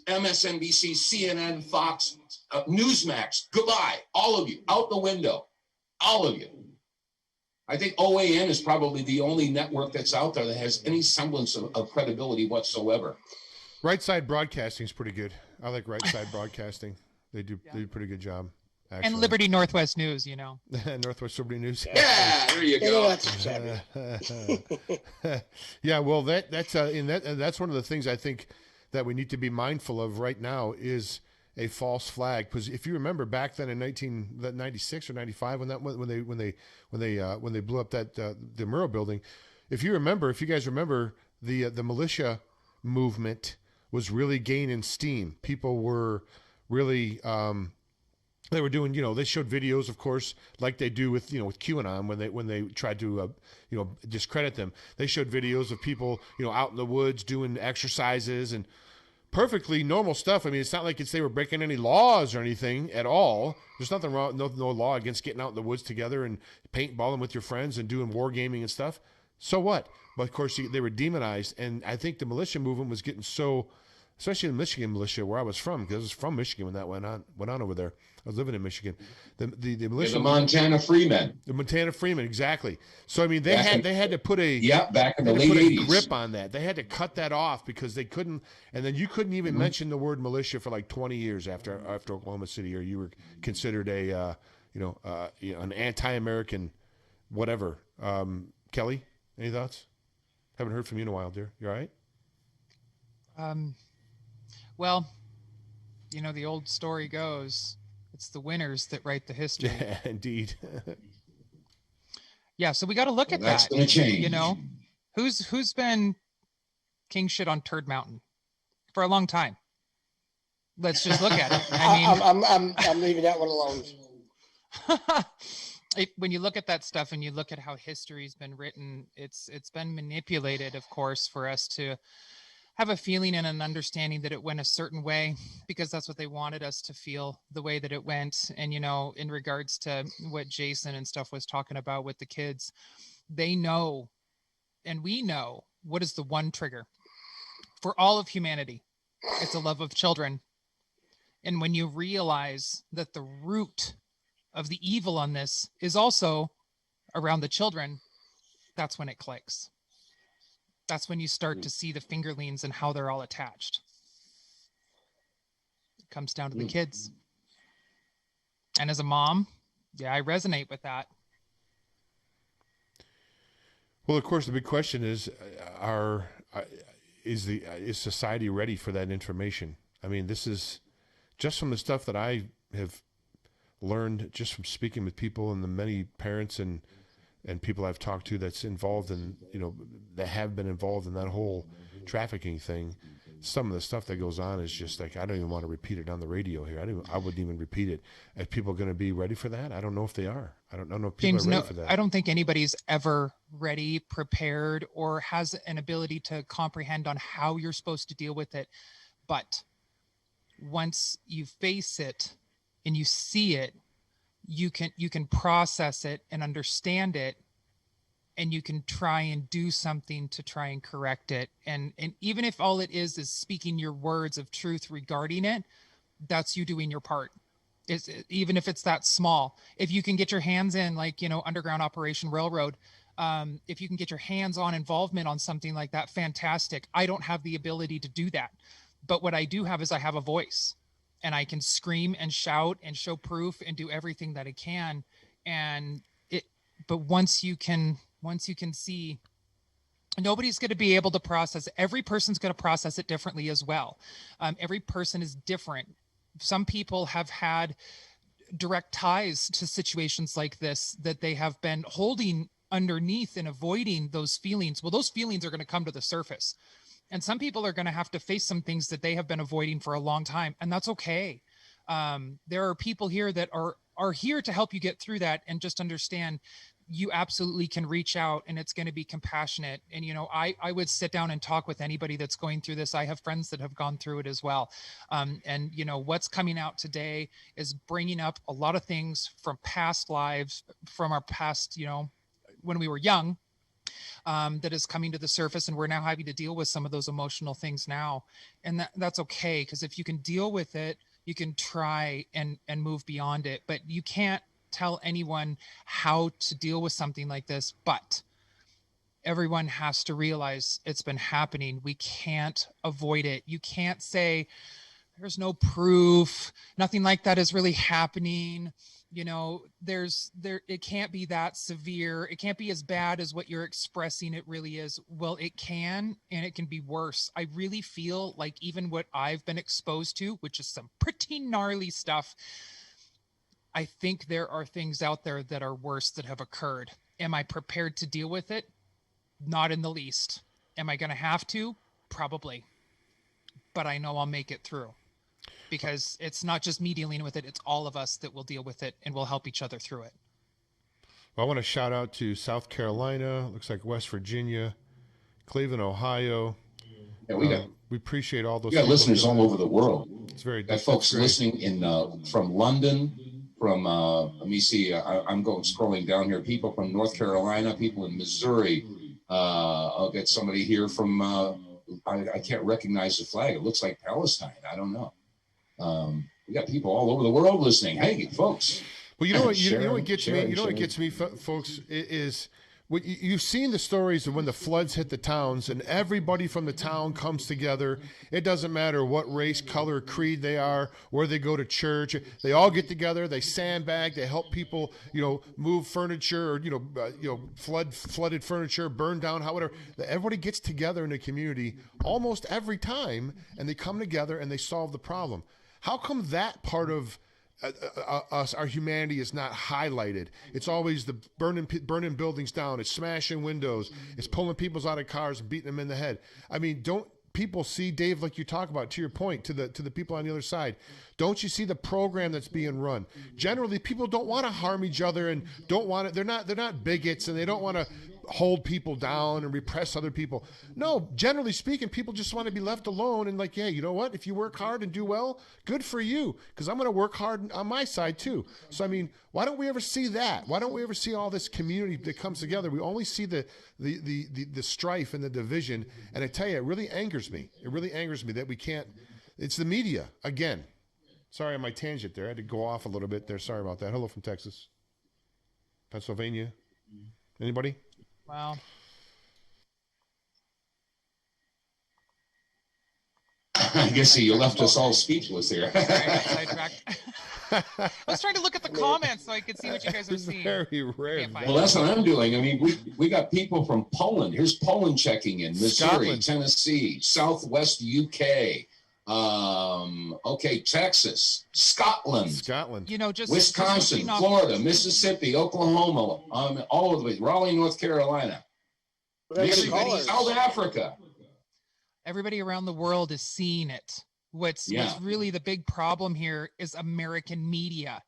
[SPEAKER 5] MSNBC, CNN, Fox, Newsmax. Goodbye, all of you, out the window, all of you. I think OAN is probably the only network that's out there that has any semblance of credibility whatsoever.
[SPEAKER 4] Right Side Broadcasting is pretty good. I like Right Side Broadcasting. They do a pretty good job. Actually.
[SPEAKER 6] And Liberty Northwest News,
[SPEAKER 4] Northwest Liberty News.
[SPEAKER 5] Yeah, there you go.
[SPEAKER 4] Yeah, well, that's one of the things I think that we need to be mindful of right now is a false flag. Because if you remember back then in 1996 or 95, when they blew up that the Murrah building, if you guys remember, the militia movement was really gaining steam. People were really they were doing, they showed videos, of course, like they do with QAnon when they tried to discredit them. They showed videos of people out in the woods doing exercises and perfectly normal stuff. It's not like they were breaking any laws or anything at all. There's nothing wrong, no law against getting out in the woods together and paintballing with your friends and doing wargaming and stuff. So what? But of course they were demonized, and I think the militia movement was getting so, especially the Michigan militia where I was from, because I was from Michigan when that went on over there. I was living in Michigan. The militia,
[SPEAKER 5] the Montana Freemen.
[SPEAKER 4] The Montana Freemen, exactly. So they had to put
[SPEAKER 5] back in the late 80s.
[SPEAKER 4] Grip on that. They had to cut that off because they couldn't, and then you couldn't even mention the word militia for like 20 years after Oklahoma City, or you were considered a an anti-American whatever. Kelly, any thoughts? Haven't heard from you in a while, dear. You all right?
[SPEAKER 6] Well, the old story goes, it's the winners that write the history.
[SPEAKER 4] Yeah, indeed.
[SPEAKER 6] Yeah, so we got to look at
[SPEAKER 5] That's
[SPEAKER 6] that.
[SPEAKER 5] going to change.
[SPEAKER 6] Who's been king shit on Turd Mountain for a long time? Let's just look at it.
[SPEAKER 7] I'm leaving that one alone.
[SPEAKER 6] When you look at that stuff and you look at how history's been written, it's been manipulated, of course, for us to have a feeling and an understanding that it went a certain way because that's what they wanted us to feel, the way that it went. And, in regards to what Jason and stuff was talking about with the kids, they know, and we know, what is the one trigger for all of humanity. It's a love of children. And when you realize that the root of the evil on this is also around the children, that's when it clicks. That's when you start to see the fingerlings and how they're all attached. It comes down to the kids. And as a mom, yeah, I resonate with that.
[SPEAKER 4] Well, of course, the big question is, is society ready for that information? I mean, this is just from the stuff that I have learned just from speaking with people and the many parents and people I've talked to that's involved in, that have been involved in that whole trafficking thing. Some of the stuff that goes on is just like, I don't even want to repeat it on the radio here. I wouldn't even repeat it. Are people going to be ready for that? I don't know if they are. I don't know if people are ready for that.
[SPEAKER 6] I don't think anybody's ever ready, prepared, or has an ability to comprehend on how you're supposed to deal with it. But once you face it and you see it, you can process it and understand it, and you can try and do something to try and correct it. And even if all it is speaking your words of truth regarding it, that's you doing your part. Even if it's that small. If you can get your hands in, like, Underground Operation Railroad, if you can get your hands-on involvement on something like that, fantastic. I don't have the ability to do that. But what I do have is I have a voice. And I can scream and shout and show proof and do everything that I can. But once you can see, nobody's going to be able to process it. Every person's going to process it differently as well. Every person is different. Some people have had direct ties to situations like this that they have been holding underneath and avoiding those feelings. Well, those feelings are going to come to the surface. And some people are going to have to face some things that they have been avoiding for a long time. And that's okay. There are people here that are here to help you get through that, and just understand you absolutely can reach out, and it's going to be compassionate. And, I would sit down and talk with anybody that's going through this. I have friends that have gone through it as well. And what's coming out today is bringing up a lot of things from past lives, from our past, when we were young, that is coming to the surface, and we're now having to deal with some of those emotional things now. And that's okay, because if you can deal with it, you can try and move beyond it. But you can't tell anyone how to deal with something like this. But everyone has to realize it's been happening. We can't avoid it. You can't say there's no proof, nothing like that is really happening. It can't be that severe. It can't be as bad as what you're expressing it really is. Well, it can, and it can be worse. I really feel like even what I've been exposed to, which is some pretty gnarly stuff, I think there are things out there that are worse that have occurred. Am I prepared to deal with it? Not in the least. Am I going to have to? Probably. But I know I'll make it through. Because it's not just me dealing with it, it's all of us that will deal with it, and we'll help each other through it.
[SPEAKER 4] Well, I want to shout out to South Carolina, looks like West Virginia, Cleveland, Ohio.
[SPEAKER 5] Yeah,
[SPEAKER 4] we appreciate all those.
[SPEAKER 5] We got listeners all over the world.
[SPEAKER 4] It's very
[SPEAKER 5] got folks listening from London, from let me see, I'm scrolling down here. People from North Carolina, people in Missouri. I'll get somebody here from I can't recognize the flag. It looks like Palestine. I don't know. We got people all over the world listening. Hey, folks.
[SPEAKER 4] Well, you know what gets me, folks, is You've seen the stories of when the floods hit the towns and everybody from the town comes together. It doesn't matter what race, color, creed they are, where they go to church. They all get together. They sandbag. They help people, move furniture or, flooded furniture, burn down, however. Everybody gets together in the community almost every time, and they come together and they solve the problem. How come that part of us, our humanity, is not highlighted? It's always the burning buildings down. It's smashing windows. It's pulling people out of cars and beating them in the head. I mean, don't people see, Dave, like you talk about, to your point, to the people on the other side, don't you see the program that's being run? Generally, people don't want to harm each other and don't want to. They're not bigots, and they don't want to hold people down and repress other people. No, generally speaking, people just want to be left alone and like, yeah, you know what? If you work hard and do well, good for you, because I'm going to work hard on my side too. So, I mean, why don't we ever see that? Why don't we ever see all this community that comes together? We only see the strife and the division. And I tell you, it really angers me. It really angers me that we can't. It's the media again. Sorry on my tangent there. I had to go off a little bit there. Sorry about that. Hello from Texas. Pennsylvania. Anybody?
[SPEAKER 6] Wow.
[SPEAKER 5] I guess you left us all speechless here.
[SPEAKER 6] Sorry, I got sidetracked. I was trying to look at the comments so I could see what you guys were seeing.
[SPEAKER 4] Very rare.
[SPEAKER 5] Well, that's what I'm doing. I mean, we got people from Poland. Here's Poland checking in. Missouri,
[SPEAKER 4] Scotland.
[SPEAKER 5] Tennessee, Southwest UK. Texas, Scotland,
[SPEAKER 6] Just
[SPEAKER 5] Wisconsin, Florida, Mississippi, Oklahoma, all of the way, Raleigh, North Carolina, Michigan, South Africa.
[SPEAKER 6] Everybody around the world is seeing it. What's really the big problem here is American media.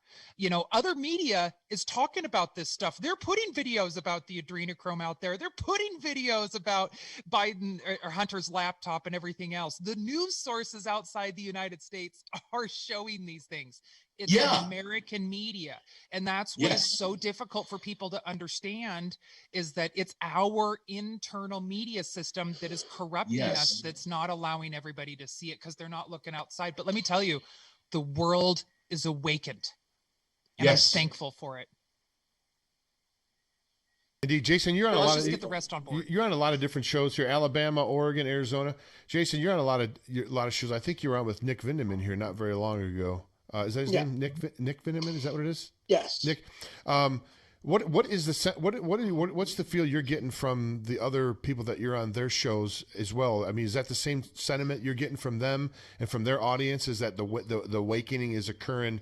[SPEAKER 6] Other media is talking about this stuff. They're putting videos about the adrenochrome out there. They're putting videos about Biden or Hunter's laptop and everything else. The news sources outside the United States are showing these things. It's American media. And that's what is so difficult for people to understand, is that it's our internal media system that is corrupting us, that's not allowing everybody to see it because they're not looking outside. But let me tell you, the world is awakened. And I'm thankful for it.
[SPEAKER 4] Indeed, Jason, you're on
[SPEAKER 6] Let's just get the rest on board.
[SPEAKER 4] You're on a lot of different shows here: Alabama, Oregon, Arizona. Jason, you're on a lot of shows. I think you were on with Nick Vindeman here not very long ago. Is that his name? Nick Vindeman? Is that what it is?
[SPEAKER 7] Yes.
[SPEAKER 4] Nick, what's the feel you're getting from the other people that you're on their shows as well? I mean, is that the same sentiment you're getting from them and from their audience? Is that the awakening is occurring?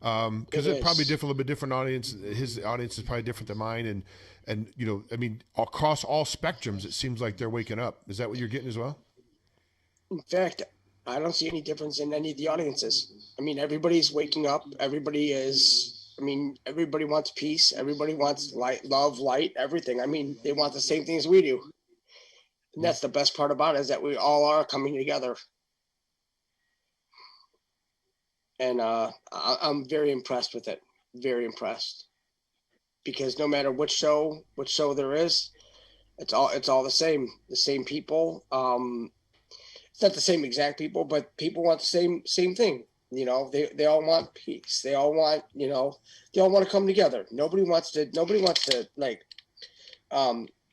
[SPEAKER 4] Because it's probably a little bit different audience. His audience is probably different than mine, and I mean, across all spectrums, it seems like they're waking up. Is that what you're getting as well?
[SPEAKER 7] In fact, I don't see any difference in any of the audiences. I mean, everybody's waking up. Everybody wants peace. Everybody wants light, love, light, everything. I mean, they want the same things we do. And that's the best part about it, is that we all are coming together. And I'm very impressed with it. Very impressed. Because no matter which show there is, it's all the same people. It's not the same exact people, but people want the same thing. They all want peace. They all want to come together. Nobody wants to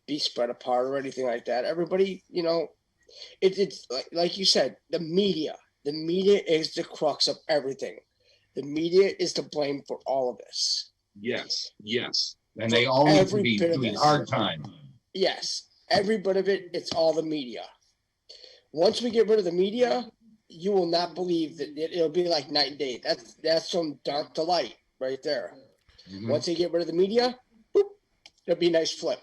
[SPEAKER 7] be spread apart or anything like that. Everybody, it's like you said, the media is the crux of everything. The media is to blame for all of this.
[SPEAKER 5] Yes. And they all need to be doing hard time.
[SPEAKER 7] Yes. Every bit of it, it's all the media. Once we get rid of the media, you will not believe that it'll be like night and day. That's from dark to light right there. Mm-hmm. Once they get rid of the media, boop, it'll be a nice flip.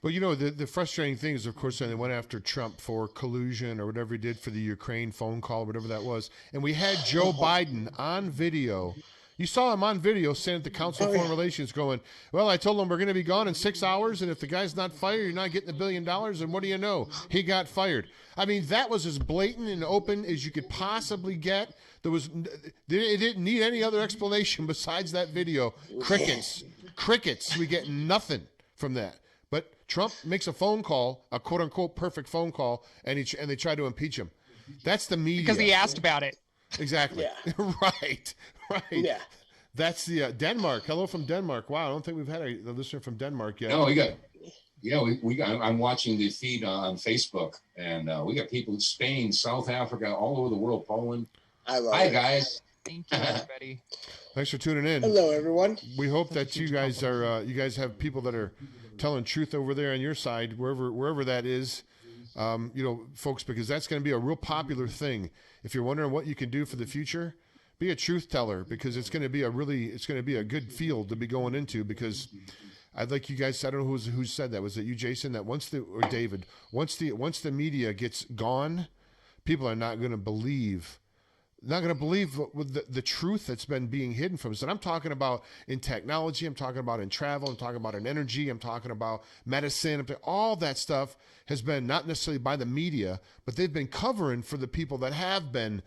[SPEAKER 4] Well, the frustrating thing is, of course, when they went after Trump for collusion or whatever he did for the Ukraine phone call, whatever that was, and we had Joe Biden on video. You saw him on video saying at the Council of Foreign Relations going, well, I told him we're going to be gone in 6 hours, and if the guy's not fired, you're not getting $1 billion, and what do you know? He got fired. I mean, that was as blatant and open as you could possibly get. It didn't need any other explanation besides that video. Crickets. We get nothing from that. But Trump makes a phone call, a quote-unquote perfect phone call, and they try to impeach him. That's the media.
[SPEAKER 6] Because he asked about it.
[SPEAKER 4] Exactly.
[SPEAKER 7] Yeah.
[SPEAKER 4] Right.
[SPEAKER 7] Yeah.
[SPEAKER 4] That's the Denmark. Hello from Denmark. Wow, I don't think we've had a listener from Denmark yet.
[SPEAKER 5] No, we got. Yeah, we got. I'm watching the feed on Facebook, and we got people in Spain, South Africa, all over the world. Poland. Hi, guys.
[SPEAKER 6] Thank you, everybody.
[SPEAKER 4] Thanks for tuning in.
[SPEAKER 7] Hello, everyone.
[SPEAKER 4] We hope that you guys are. You guys have people that are telling truth over there on your side, wherever that is. Folks, because that's going to be a real popular thing. If you're wondering what you can do for the future, be a truth teller, because it's going to be a good field to be going into. Because I'd like you guys. I don't know who said that. Was it you, Jason? That or David? Once the media gets gone, people are not going to believe. Not going to believe the truth that's been being hidden from us. And I'm talking about in technology. I'm talking about in travel. I'm talking about in energy. I'm talking about medicine. All that stuff has been not necessarily by the media, but they've been covering for the people that have been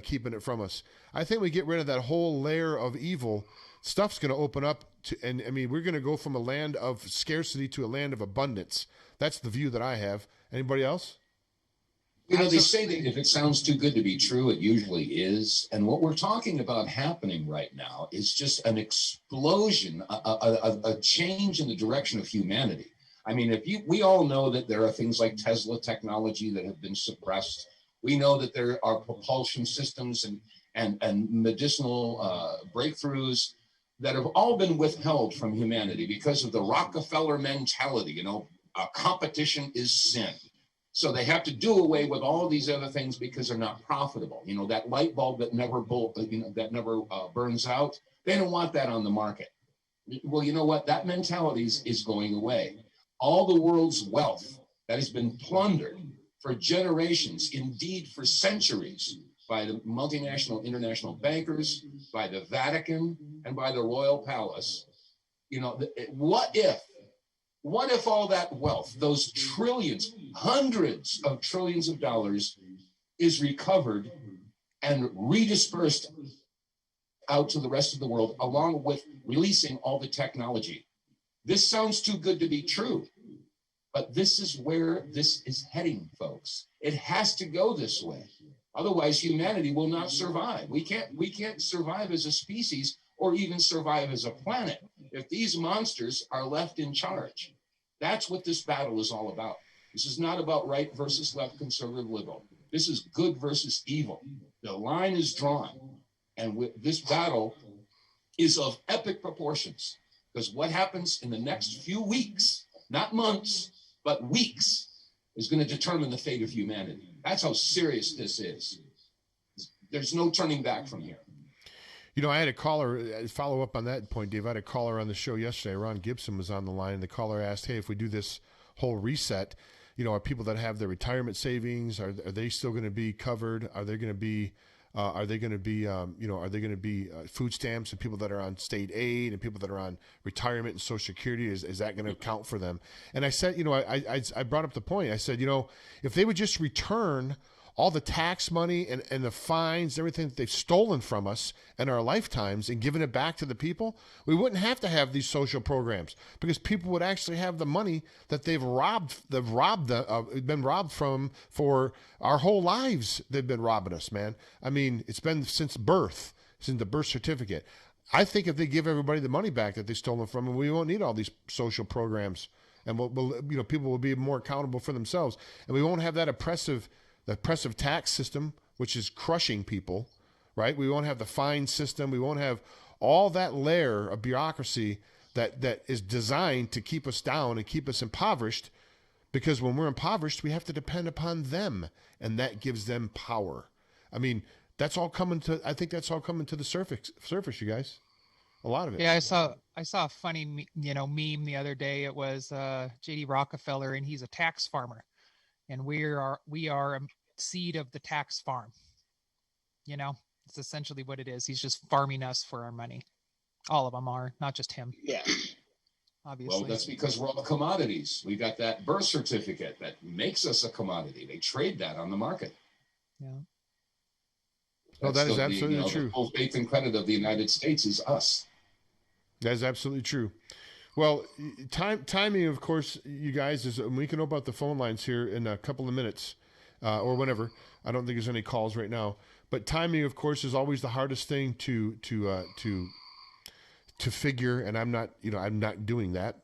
[SPEAKER 4] keeping it from us. I think we get rid of that whole layer of evil. Stuff's going to open up and we're going to go from a land of scarcity to a land of abundance. That's the view that I have. Anybody else?
[SPEAKER 5] They say that if it sounds too good to be true, it usually is. And what we're talking about happening right now is just an explosion, a change in the direction of humanity. I mean, we all know that there are things like Tesla technology that have been suppressed. We know that there are propulsion systems and medicinal breakthroughs that have all been withheld from humanity because of the Rockefeller mentality. Competition is sin. So they have to do away with all of these other things because they're not profitable. That light bulb that never burns out. They don't want that on the market. Well, you know what? That mentality is going away. All the world's wealth that has been plundered for generations, indeed for centuries, by the multinational international bankers, by the Vatican, and by the royal palace. What if all that wealth, those trillions, hundreds of trillions of dollars, is recovered and redispersed out to the rest of the world, along with releasing all the technology? This sounds too good to be true, but this is where this is heading, folks. It has to go this way. Otherwise, humanity will not survive. We can't survive as a species or even survive as a planet if these monsters are left in charge. That's what this battle is all about. This is not about right versus left, conservative, liberal. This is good versus evil. The line is drawn. And this battle is of epic proportions, because what happens in the next few weeks, not months, but weeks, is going to determine the fate of humanity. That's how serious this is. There's no turning back from here.
[SPEAKER 4] I had a caller, follow up on that point, Dave. I had a caller on the show yesterday. Ron Gibson was on the line, and the caller asked, hey, if we do this whole reset, are people that have their retirement savings, are they still going to be covered? Are they going to be food stamps, and people that are on state aid and people that are on retirement and Social Security, is that going to count for them? And I said, I brought up the point. I said, if they would just return all the tax money and the fines, everything that they've stolen from us in our lifetimes and given it back to the people, we wouldn't have to have these social programs, because people would actually have the money that they've been robbed from for our whole lives. They've been robbing us, man. I mean, it's been since birth, since the birth certificate. I think if they give everybody the money back that they've stolen from them, we won't need all these social programs, and people will be more accountable for themselves, and we won't have that oppressive tax system, which is crushing people, right? We won't have the fine system. We won't have all that layer of bureaucracy that is designed to keep us down and keep us impoverished, because when we're impoverished, we have to depend upon them, and that gives them power. I mean, I think that's all coming to the surface, you guys. A lot of it.
[SPEAKER 6] Yeah, I saw a funny, meme the other day. It was J.D. Rockefeller, and he's a tax farmer, and we are a seed of the tax farm. It's essentially what it is. He's just farming us for our money. All of them are, not just him.
[SPEAKER 7] Yeah.
[SPEAKER 6] Obviously.
[SPEAKER 5] Well, that's because we're all commodities. We got that birth certificate that makes us a commodity. They trade that on the market.
[SPEAKER 6] Yeah.
[SPEAKER 4] Oh, that is absolutely true.
[SPEAKER 5] The full faith and credit of the United States is us.
[SPEAKER 4] That is absolutely true. Well, timing, of course, you guys, is we can open up the phone lines here in a couple of minutes or whenever. I don't think there's any calls right now. But timing, of course, is always the hardest thing to figure, and I'm not doing that.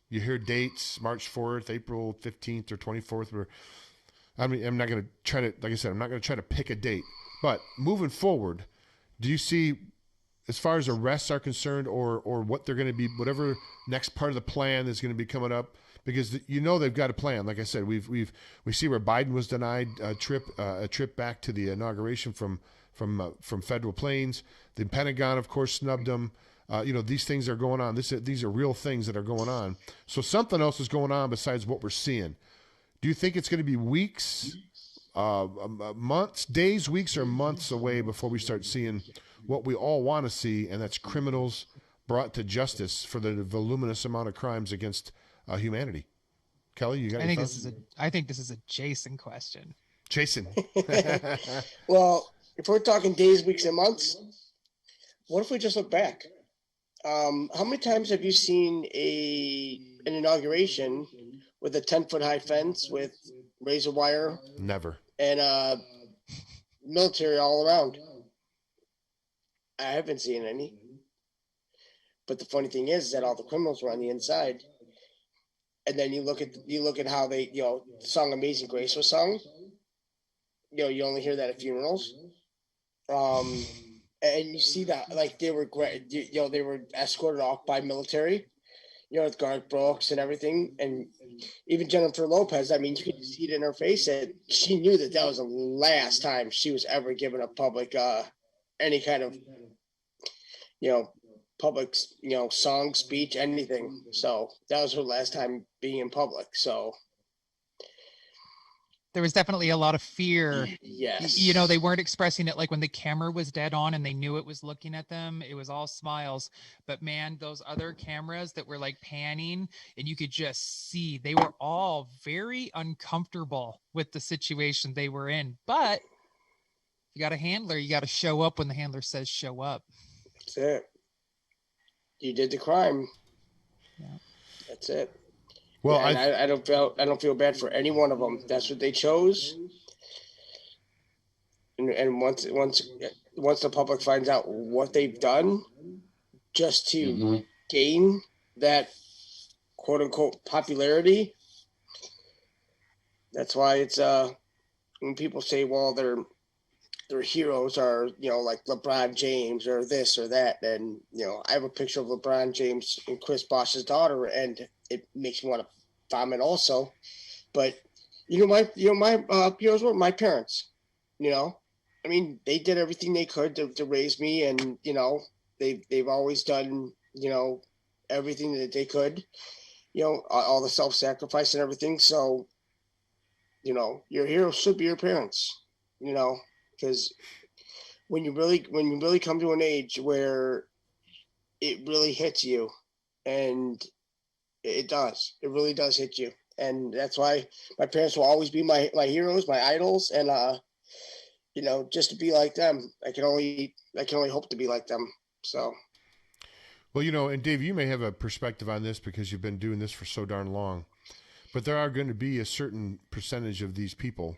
[SPEAKER 4] You hear dates, March 4th, April 15th, or 24th. I'm not going to try to, like I said, I'm not going to try to pick a date. But moving forward, do you see, as far as arrests are concerned, or what they're going to be, whatever next part of the plan is going to be coming up? Because they've got a plan. Like I said, we see where Biden was denied a trip back to the inauguration from federal planes. The Pentagon, of course, snubbed him. These things are going on. These are real things that are going on. So something else is going on besides what we're seeing. Do you think it's going to be weeks, months, days, weeks, or months away before we start seeing what we all want to see, and that's criminals brought to justice for the voluminous amount of crimes against humanity? Kelly, you got any thoughts?
[SPEAKER 6] I think this is a Jason question.
[SPEAKER 4] Jason.
[SPEAKER 7] Well, if we're talking days, weeks, and months, what if we just look back? How many times have you seen an inauguration with a 10-foot high fence with razor wire?
[SPEAKER 4] Never.
[SPEAKER 7] And military all around? I haven't seen any. But the funny thing is that all the criminals were on the inside. And then you look at how they, the song "Amazing Grace" was sung. You only hear that at funerals. And you see that, like, they were great. They were escorted off by military, with Garth Brooks and everything. And even Jennifer Lopez, I mean, you could see it in her face that she knew that was the last time she was ever given a public, any kind of, public, song, speech, anything. So that was her last time being in public. So
[SPEAKER 6] there was definitely a lot of fear.
[SPEAKER 7] Yes.
[SPEAKER 6] They weren't expressing it like when the camera was dead on and they knew it was looking at them. It was all smiles. But man, those other cameras that were like panning, and you could just see they were all very uncomfortable with the situation they were in. But you got a handler, you got to show up when the handler says show up.
[SPEAKER 7] That's it. You did the crime.
[SPEAKER 6] Yeah.
[SPEAKER 7] That's it.
[SPEAKER 4] Well,
[SPEAKER 7] yeah, I don't feel bad for any one of them. That's what they chose. And once the public finds out what they've done, just to gain that quote unquote popularity, that's why it's when people say, well, their heroes are, like LeBron James or this or that. And, I have a picture of LeBron James and Chris Bosh's daughter, and it makes me want to vomit also. But, my heroes were my parents, I mean, they did everything they could to raise me, and, they've always done, everything that they could, all the self-sacrifice and everything. So, your heroes should be your parents, because when you really come to an age where it really hits you, and it really does hit you. And that's why my parents will always be my heroes, my idols. And, just to be like them, I can only hope to be like them. So.
[SPEAKER 4] Well, and Dave, you may have a perspective on this because you've been doing this for so darn long, but there are going to be a certain percentage of these people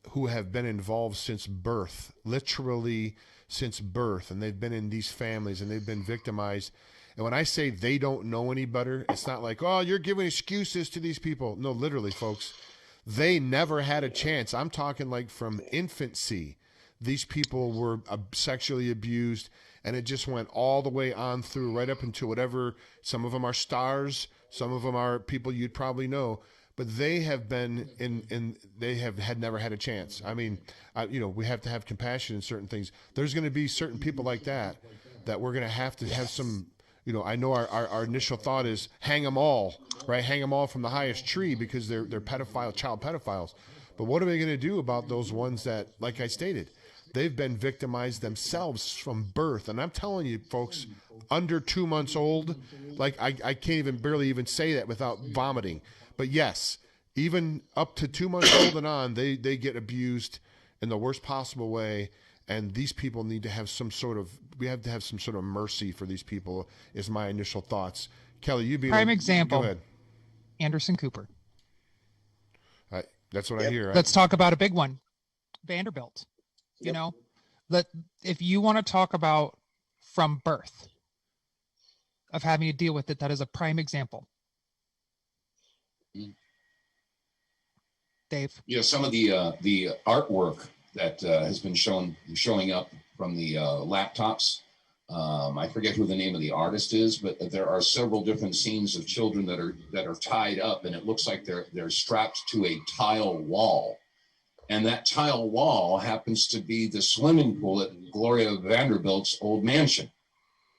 [SPEAKER 4] who have been involved since birth, literally since birth, and they've been in these families and they've been victimized. And when I say they don't know any better, it's not like, oh, you're giving excuses to these people. No, literally, folks, they never had a chance. I'm talking like from infancy. These people were sexually abused, and it just went all the way on through right up into whatever. Some of them are stars. Some of them are people you'd probably know. But they have been never had a chance. I mean, we have to have compassion in certain things. There's going to be certain people like that we're going to have some, I know our initial thought is hang them all, right? Hang them all from the highest tree because they're child pedophiles. But what are we going to do about those ones that, like I stated, they've been victimized themselves from birth? And I'm telling you, folks, under 2 months old, like I can't even barely even say that without vomiting. But yes, even up to 2 months old and on, they get abused in the worst possible way. And these people need to have we have to have some sort of mercy for these people, is my initial thoughts. Kelly, you be
[SPEAKER 6] prime example.
[SPEAKER 4] Go ahead.
[SPEAKER 6] Anderson Cooper.
[SPEAKER 4] That's what I hear. Right?
[SPEAKER 6] Let's talk about a big one. Vanderbilt. You know, if you want to talk about from birth of having to deal with it, that is a prime example. Dave.
[SPEAKER 5] Yeah, some of the artwork that has been showing up from the laptops. I forget who the name of the artist is, but there are several different scenes of children that are tied up, and it looks like they're strapped to a tile wall, and that tile wall happens to be the swimming pool at Gloria Vanderbilt's old mansion.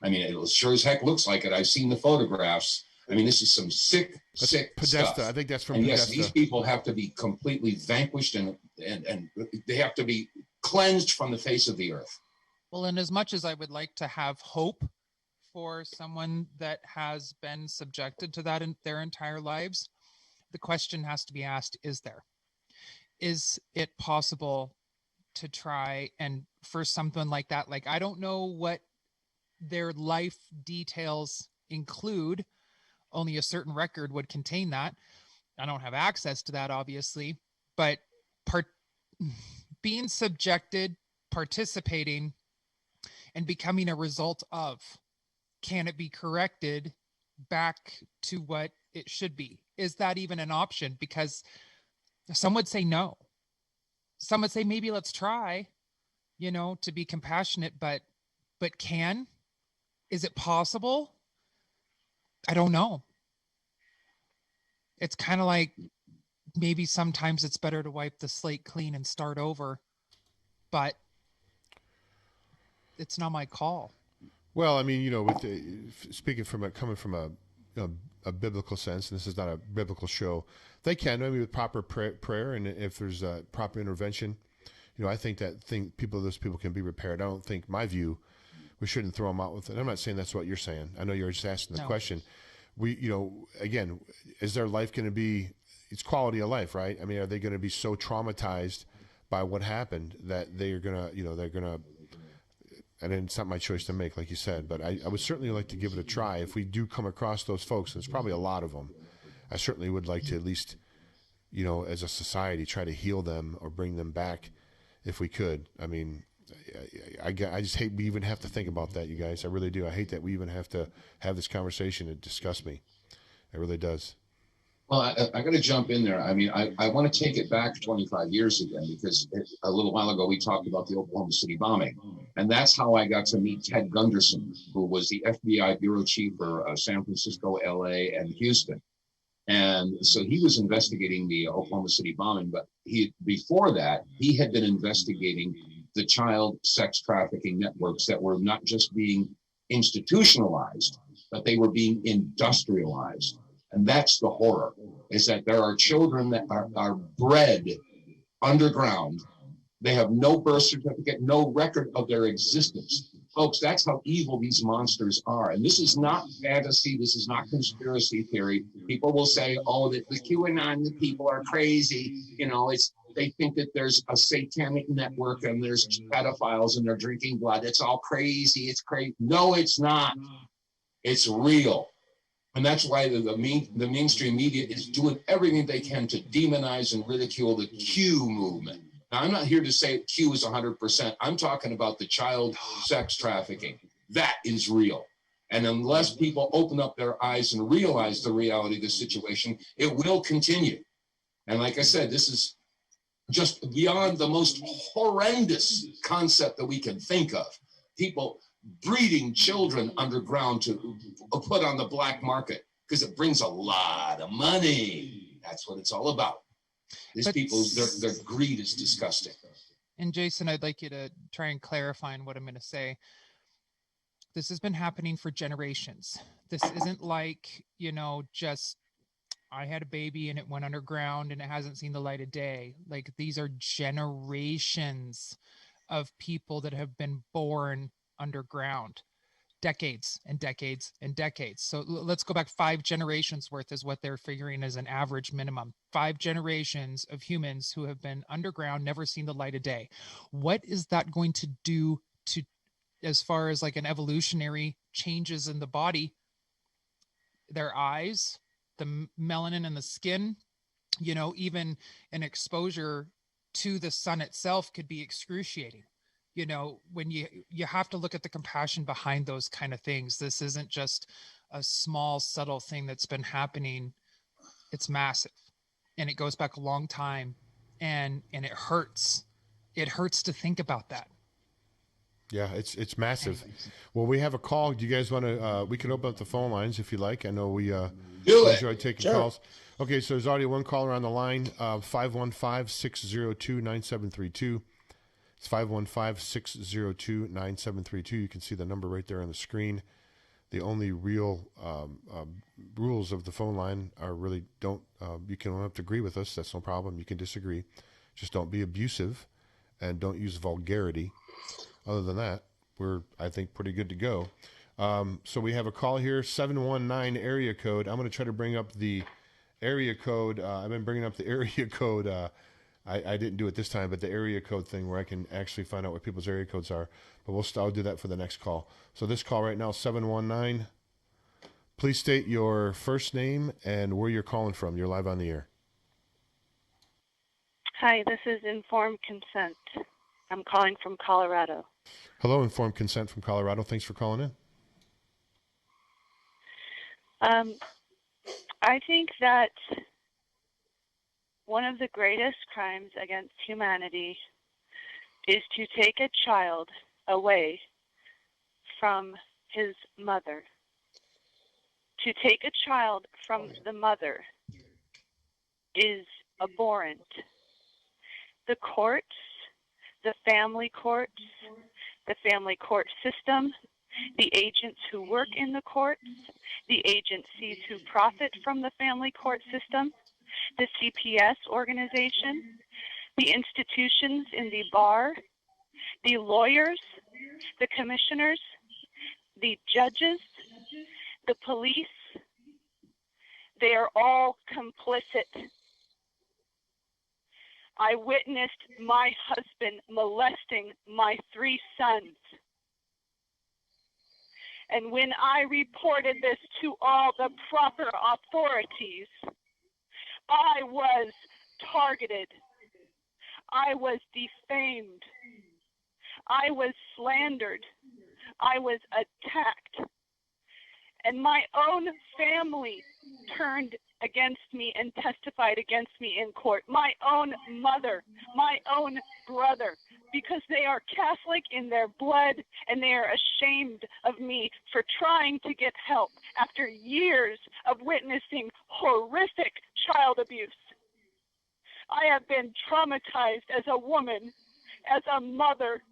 [SPEAKER 5] I mean, it sure as heck looks like it. I've seen the photographs. I mean, this is some sick
[SPEAKER 4] Podesta.
[SPEAKER 5] stuff.
[SPEAKER 4] I think that's from
[SPEAKER 5] and
[SPEAKER 4] Podesta.
[SPEAKER 5] Yes, these people have to be completely vanquished and they have to be cleansed from the face of the earth.
[SPEAKER 6] Well, and as much as I would like to have hope for someone that has been subjected to that in their entire lives, the question has to be asked, is it possible to try and for something like that? Like, I don't know what their life details include. Only a certain record would contain that. I don't have access to that, obviously, but being subjected, participating, and becoming a result of, can it be corrected back to what it should be? Is that even an option? Because some would say no. Some would say maybe let's try, to be compassionate, but is it possible? I don't know. It's kind of like maybe sometimes it's better to wipe the slate clean and start over, but it's not my call.
[SPEAKER 4] Well, I mean, speaking coming from a biblical sense, and this is not a biblical show, they can, with proper prayer, and if there's a proper intervention, I think those people can be repaired. I don't think, my view, we shouldn't throw them out with it. I'm not saying that's what you're saying. I know you're just asking the question. Again, is their life going to be, it's quality of life, right? I mean, are they going to be so traumatized by what happened that they're going to, and it's not my choice to make, like you said, but I would certainly like to give it a try. If we do come across those folks, and there's probably a lot of them, I certainly would like to at least, as a society, try to heal them or bring them back if we could. I mean, I just hate we even have to think about that, you guys. I really do. I hate that we even have to have this conversation. It disgusts me. It really does.
[SPEAKER 5] Well, I got to jump in there. I mean, I want to take it back 25 years again, because a little while ago we talked about the Oklahoma City bombing. And that's how I got to meet Ted Gunderson, who was the FBI bureau chief for San Francisco, LA, and Houston. And so he was investigating the Oklahoma City bombing, but before that, he had been investigating the child sex trafficking networks that were not just being institutionalized, but they were being industrialized. And that's the horror, is that there are children that are bred underground. They have no birth certificate, no record of their existence. Folks, that's how evil these monsters are. And this is not fantasy. This is not conspiracy theory. People will say, oh, the QAnon people are crazy. They think that there's a satanic network and there's pedophiles and they're drinking blood. It's all crazy. It's crazy. No, it's not. It's real. And that's why the mainstream media is doing everything they can to demonize and ridicule the Q movement. Now, I'm not here to say Q is 100%. I'm talking about the child sex trafficking. That is real. And unless people open up their eyes and realize the reality of the situation, it will continue. And like I said, this is just beyond the most horrendous concept that we can think of. People breeding children underground to put on the black market because it brings a lot of money. That's what it's all about. These people, their greed is disgusting.
[SPEAKER 6] And Jason, I'd like you to try and clarify on what I'm going to say. This has been happening for generations. This isn't like, just I had a baby and it went underground and it hasn't seen the light of day. Like, these are generations of people that have been born underground, decades and decades and decades. So let's go back 5 generations worth is what they're figuring as an average minimum. 5 generations of humans who have been underground, never seen the light of day. What is that going to do to, as far as like an evolutionary changes in the body, their eyes, the melanin in the skin, even an exposure to the son itself could be excruciating. You know, when you have to look at the compassion behind those kind of things. This isn't just a small, subtle thing that's been happening. It's massive, and it goes back a long time, and it hurts. It hurts to think about that.
[SPEAKER 4] Yeah, it's massive. Well, we have a call. Do you guys want to? We can open up the phone lines if you like. I know we enjoy taking calls. Okay, so there's already one caller on the line. 515-602-9732. It's 515-602-9732. You can see the number right there on the screen. The only real rules of the phone line are really don't. You can have to agree with us. That's no problem. You can disagree. Just don't be abusive, and don't use vulgarity. Other than that, we're, I think, pretty good to go. So we have a call here, 719 area code. I'm going to try to bring up the area code. I've been bringing up the area code. I didn't do it this time, but the area code thing where I can actually find out what people's area codes are. But I'll do that for the next call. So this call right now, 719. Please state your first name and where you're calling from. You're live on the air.
[SPEAKER 17] Hi, this is Informed Consent. I'm calling from Colorado.
[SPEAKER 4] Hello, Informed Consent from Colorado. Thanks for calling in.
[SPEAKER 17] I think that one of the greatest crimes against humanity is to take a child away from his mother. To take a child from the mother is abhorrent. The courts, the family court system, the agents who work in the courts, the agencies who profit from the family court system, the CPS organization, the institutions in the bar, the lawyers, the commissioners, the judges, the police, they are all complicit. I witnessed my husband molesting my 3 sons. And when I reported this to all the proper authorities, I was targeted. I was defamed. I was slandered. I was attacked. And my own family turned against me and testified against me in court. My own mother, my own brother, because they are Catholic in their blood and they are ashamed of me for trying to get help after years of witnessing horrific child abuse. I have been traumatized as a woman, as a mother.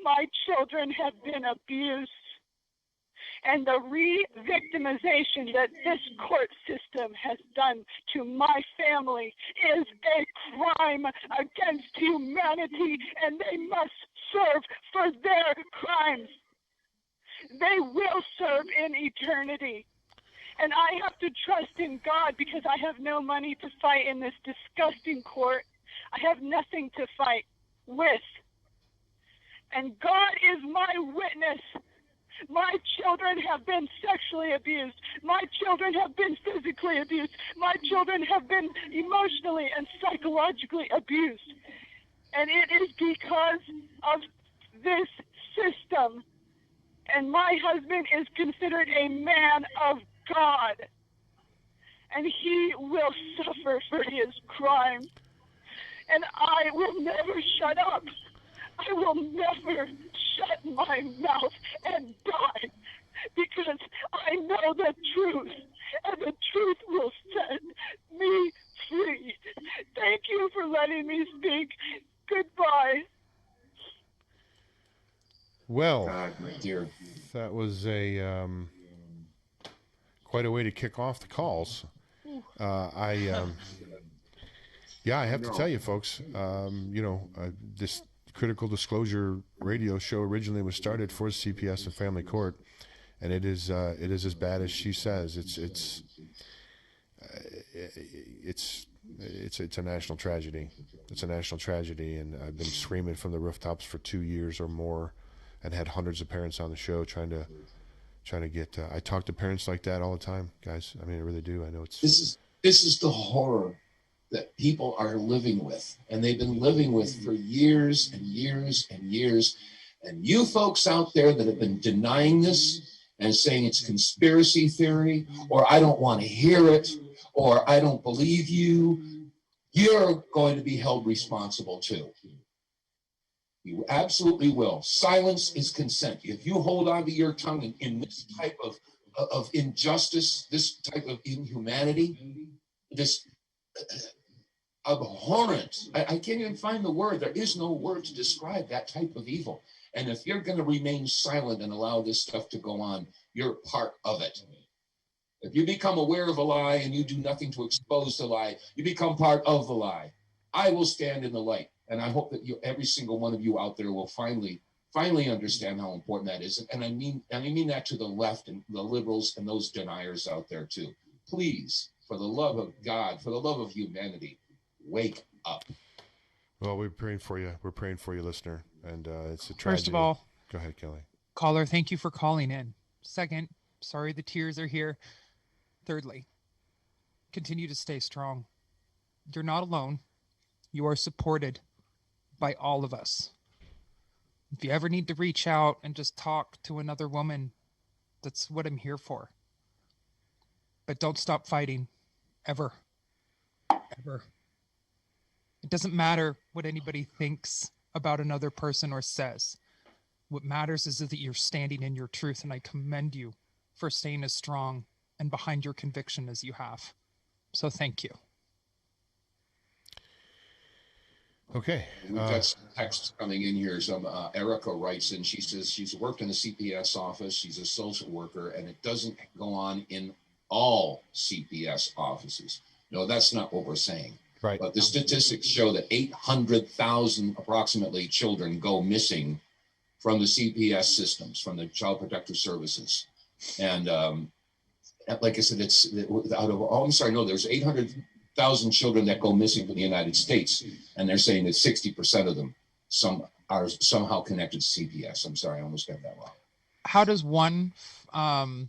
[SPEAKER 17] My children have been abused. And the re-victimization that this court system has done to my family is a crime against humanity, and they must serve for their crimes. They will serve in eternity. And I have to trust in God because I have no money to fight in this disgusting court. I have nothing to fight with. And God is my witness. My children have been sexually abused. My children have been physically abused. My children have been emotionally and psychologically abused. And it is because of this system. And my husband is considered a man of God. And he will suffer for his crime. And I will never shut up. I will never shut my mouth and die because I know the truth, and the truth will set me free. Thank you for letting me speak. Goodbye.
[SPEAKER 4] Well,
[SPEAKER 5] God, my dear.
[SPEAKER 4] That was a quite a way to kick off the calls. I have to tell you, folks, this Critical Disclosure radio show originally was started for CPS and Family Court, and it is as bad as she says. It's a national tragedy. It's a national tragedy, and I've been screaming from the rooftops for 2 years or more, and had hundreds of parents on the show trying to get. I talk to parents like that all the time, guys. I mean, I really do. I know it's
[SPEAKER 5] this is the horror that people are living with, and they've been living with for years and years and years. And you folks out there that have been denying this and saying it's conspiracy theory, or I don't want to hear it, or I don't believe you, you're going to be held responsible too. You absolutely will. Silence is consent. If you hold on to your tongue in this type of injustice, this type of inhumanity, this abhorrent, I can't even find the word. There is no word to describe that type of evil. And if you're going to remain silent and allow this stuff to go on, you're part of it. If you become aware of a lie and you do nothing to expose the lie, you become part of the lie. I will stand in the light. And I hope that every single one of you out there will finally understand how important that is. And I mean that to the left and the liberals and those deniers out there too. Please, for the love of God, for the love of humanity, wake up.
[SPEAKER 4] Well, we're praying for you. We're praying for you, listener. And it's a tragedy.
[SPEAKER 6] First of all,
[SPEAKER 4] go ahead, Kelly.
[SPEAKER 6] Caller, thank you for calling in. Second, sorry the tears are here. Thirdly, continue to stay strong. You're not alone. You are supported by all of us. If you ever need to reach out and just talk to another woman, that's what I'm here for. But don't stop fighting. Ever. Ever. It doesn't matter what anybody thinks about another person or says. What matters is that you're standing in your truth, and I commend you for staying as strong and behind your conviction as you have. So thank you.
[SPEAKER 4] Okay.
[SPEAKER 5] We've got some texts coming in here. Some Erica writes in. She says she's worked in the CPS office. She's a social worker, and it doesn't go on in all CPS offices. No, that's not what we're saying.
[SPEAKER 4] Right.
[SPEAKER 5] But the statistics show that 800,000 approximately children go missing from the CPS systems, from the Child Protective Services. And like I said, it's out of, oh, I'm sorry, no, there's 800,000 children that go missing from the United States. And they're saying that 60% of them are somehow connected to CPS. I'm sorry, I almost got that wrong.
[SPEAKER 6] How does one, I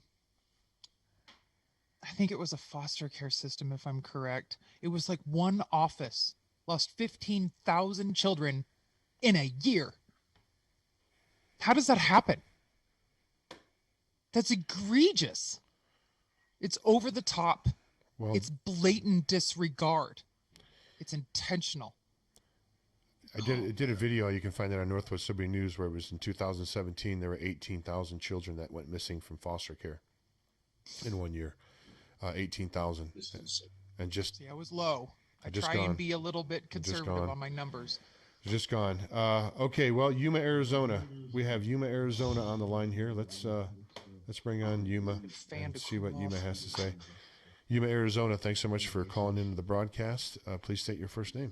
[SPEAKER 6] think it was a foster care system, if I'm correct. It was like one office lost 15,000 children in a year. How does that happen? That's egregious. It's over the top.
[SPEAKER 4] Well,
[SPEAKER 6] it's blatant disregard. It's intentional.
[SPEAKER 4] I did a video. You can find that on Northwest Liberty News, where it was in 2017. There were 18,000 children that went missing from foster care in 1 year. 18,000. And just,
[SPEAKER 6] see, I was low. I try and be a little bit conservative on my numbers.
[SPEAKER 4] Just gone. Okay, well, Yuma, Arizona. We have Yuma, Arizona on the line here. Let's bring on Yuma and see what Yuma has to say. Yuma, Arizona, thanks so much for calling into the broadcast. Please state your first name.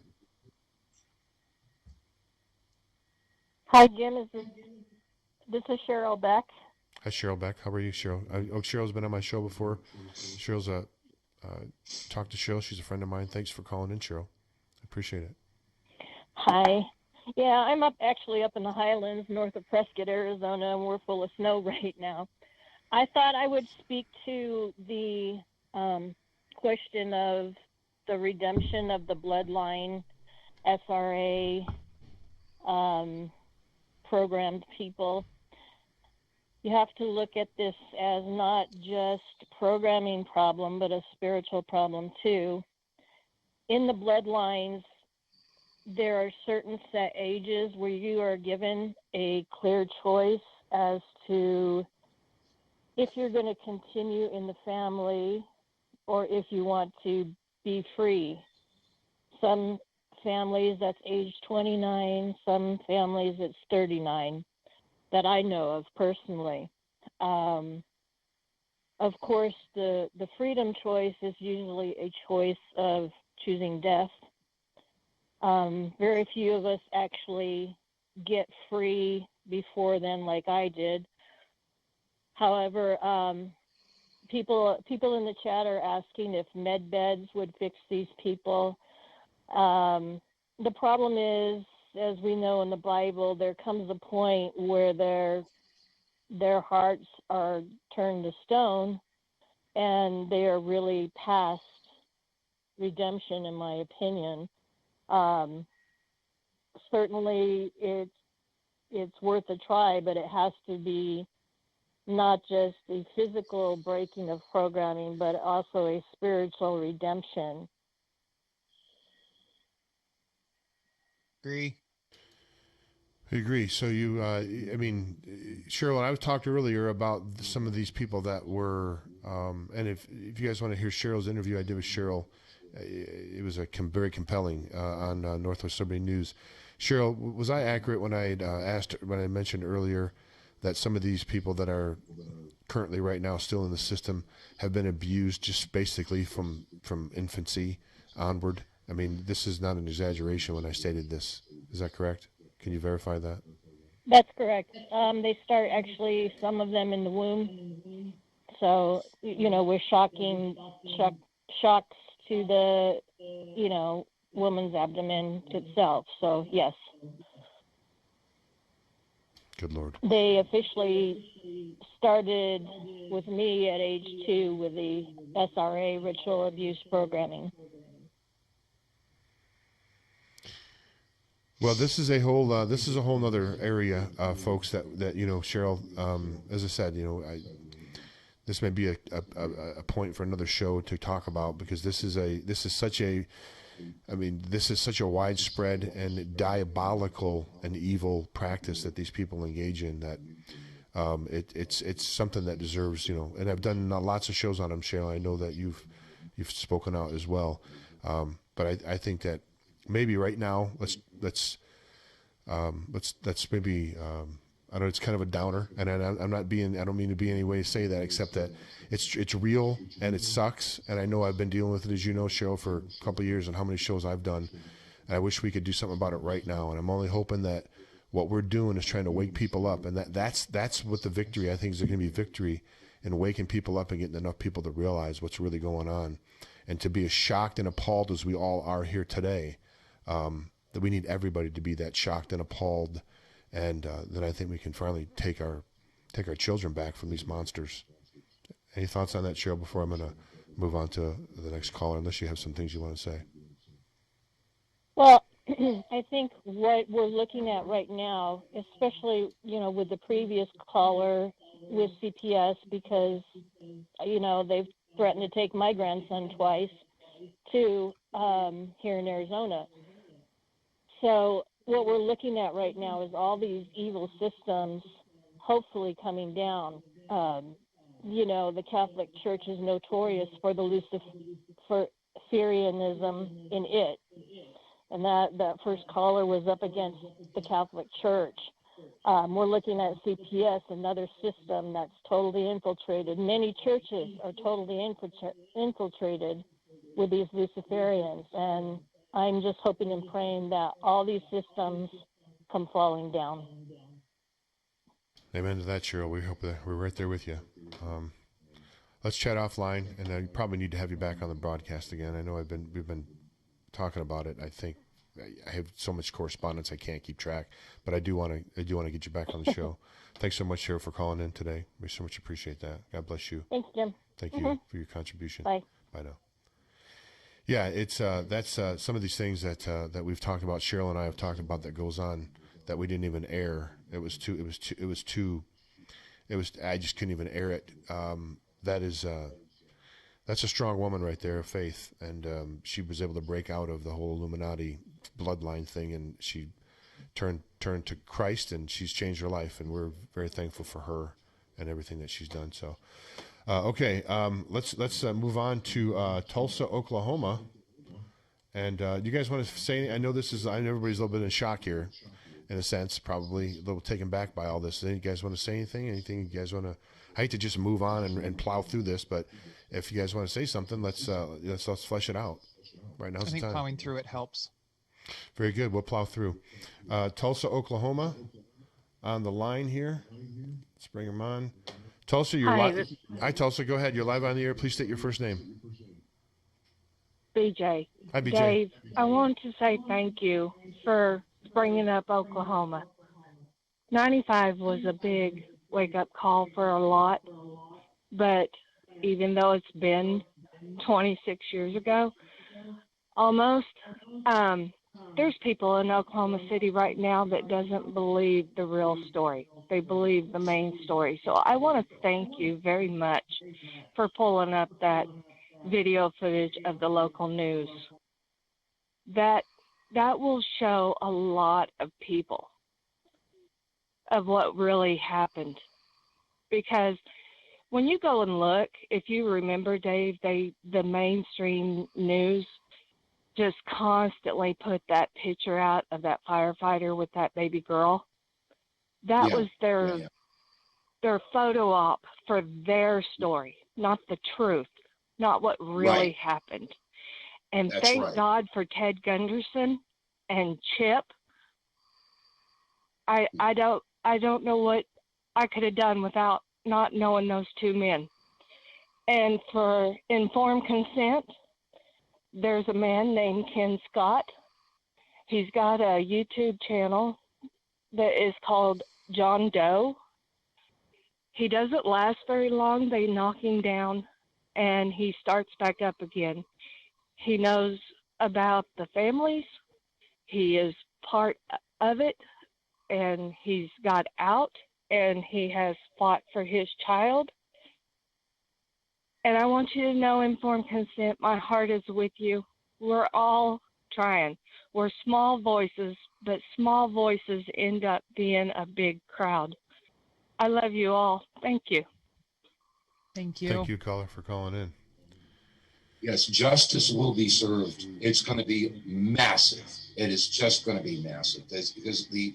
[SPEAKER 18] Hi, Jim. This is Cheryl Beck.
[SPEAKER 4] Hi, Cheryl Beck. How are you, Cheryl? Cheryl's been on my show before. Cheryl's talk to Cheryl. She's a friend of mine. Thanks for calling in, Cheryl. I appreciate it.
[SPEAKER 18] Hi. Yeah, I'm actually up in the highlands north of Prescott, Arizona, and we're full of snow right now. I thought I would speak to the question of the redemption of the bloodline SRA programmed people. You have to look at this as not just a programming problem, but a spiritual problem too. In the bloodlines, there are certain set ages where you are given a clear choice as to if you're going to continue in the family or if you want to be free. Some families, that's age 29. Some families, it's 39 that I know of personally. Of course, the freedom choice is usually a choice of choosing death. Very few of us actually get free before then like I did. However, people in the chat are asking if med beds would fix these people. The problem is, as we know in the Bible, there comes a point where their hearts are turned to stone and they are really past redemption, in my opinion. Certainly, it's worth a try, but it has to be not just a physical breaking of programming, but also a spiritual redemption.
[SPEAKER 6] Agree.
[SPEAKER 4] I agree. So you, I mean, Cheryl, I was talked earlier about some of these people that were, and if you guys want to hear Cheryl's interview I did with Cheryl, it was very compelling on Northwest Liberty News. Cheryl, was I accurate when I when I mentioned earlier that some of these people that are currently right now still in the system have been abused just basically from infancy onward? I mean, this is not an exaggeration when I stated this. Is that correct? Can you verify that?
[SPEAKER 18] That's correct. They start actually, some of them in the womb. So, with shocks to the, woman's abdomen itself. So, yes.
[SPEAKER 4] Good Lord.
[SPEAKER 18] They officially started with me at age 2 with the SRA, ritual abuse programming.
[SPEAKER 4] Well, this is a whole nother area, folks. That Cheryl, as I said, this may be a point for another show to talk about, because this is such a widespread and diabolical and evil practice that these people engage in. That it's something that deserves, and I've done lots of shows on them, Cheryl. I know that you've spoken out as well, but I think that maybe right now let's maybe I know it's kind of a downer, and I don't mean to be any way to say that, except that it's real and it sucks, and I know I've been dealing with it, as you know, Cheryl, for a couple of years, and how many shows I've done, and I wish we could do something about it right now. And I'm only hoping that what we're doing is trying to wake people up, and that's what the victory, I think, is going to be victory in waking people up and getting enough people to realize what's really going on, and to be as shocked and appalled as we all are here today. That we need everybody to be that shocked and appalled, and then I think we can finally take our children back from these monsters. Any thoughts on that, Cheryl, before I'm going to move on to the next caller, unless you have some things you want to say?
[SPEAKER 18] Well, I think what we're looking at right now, especially, with the previous caller with CPS, because, they've threatened to take my grandson twice to here in Arizona. So what we're looking at right now is all these evil systems hopefully coming down. The Catholic Church is notorious for the Luciferianism in it. And that first caller was up against the Catholic Church. We're looking at CPS, another system that's totally infiltrated. Many churches are totally infiltrated with these Luciferians. And I'm just hoping and praying that all these systems come falling down.
[SPEAKER 4] Amen to that, Cheryl. We hope that we're right there with you. Let's chat offline, and I probably need to have you back on the broadcast again. I know we've been talking about it. I think I have so much correspondence I can't keep track, but I do want to get you back on the show. Thanks so much, Cheryl, for calling in today. We so much appreciate that. God bless you.
[SPEAKER 18] Thanks, Jim.
[SPEAKER 4] Thank you for your contribution.
[SPEAKER 18] Bye.
[SPEAKER 4] Bye now. Yeah, it's that's some of these things that we've talked about. Cheryl and I have talked about that goes on that we didn't even air. I just couldn't even air it. That's a strong woman right there of faith, and she was able to break out of the whole Illuminati bloodline thing, and she turned to Christ, and she's changed her life, and we're very thankful for her and everything that she's done. So. Okay, let's move on to Tulsa, Oklahoma, and you guys want to say? I know everybody's a little bit in shock here, in a sense, probably a little taken back by all this. You guys want to say anything? Anything you guys want to? I hate to just move on and plow through this, but if you guys want to say something, let's flesh it out. Right now, I think
[SPEAKER 6] plowing through it helps.
[SPEAKER 4] Very good. We'll plow through. Tulsa, Oklahoma, on the line here. Let's bring them on. Tulsa, you're live. Hi, Tulsa. Go ahead. You're live on the air. Please state your first name.
[SPEAKER 19] BJ.
[SPEAKER 4] Hi, BJ.
[SPEAKER 19] Dave, I want to say thank you for bringing up Oklahoma. 95 was a big wake-up call for a lot, but even though it's been 26 years ago, almost. There's people in Oklahoma City right now that doesn't believe the real story. They believe the main story. So I want to thank you very much for pulling up that video footage of the local news. That will show a lot of people of what really happened. Because when you go and look, if you remember, Dave, the mainstream news just constantly put that picture out of that firefighter with that baby girl. That was their photo op for their story, not the truth, not what really happened. And thank God for Ted Gunderson and Chip. I don't know what I could have done without not knowing those two men. And for informed consent, there's a man named Ken Scott. He's got a YouTube channel that is called John Doe. He doesn't last very long. They knock him down and he starts back up again. He knows about the families. He is part of it, and he's got out, and he has fought for his child. And I want you to know, informed consent, my heart is with you. We're all trying. We're small voices, but small voices end up being a big crowd. I love you all. Thank you.
[SPEAKER 6] Thank you.
[SPEAKER 4] Thank you, caller, for calling in.
[SPEAKER 5] Yes, justice will be served. It's going to be massive. It is just going to be massive. Because the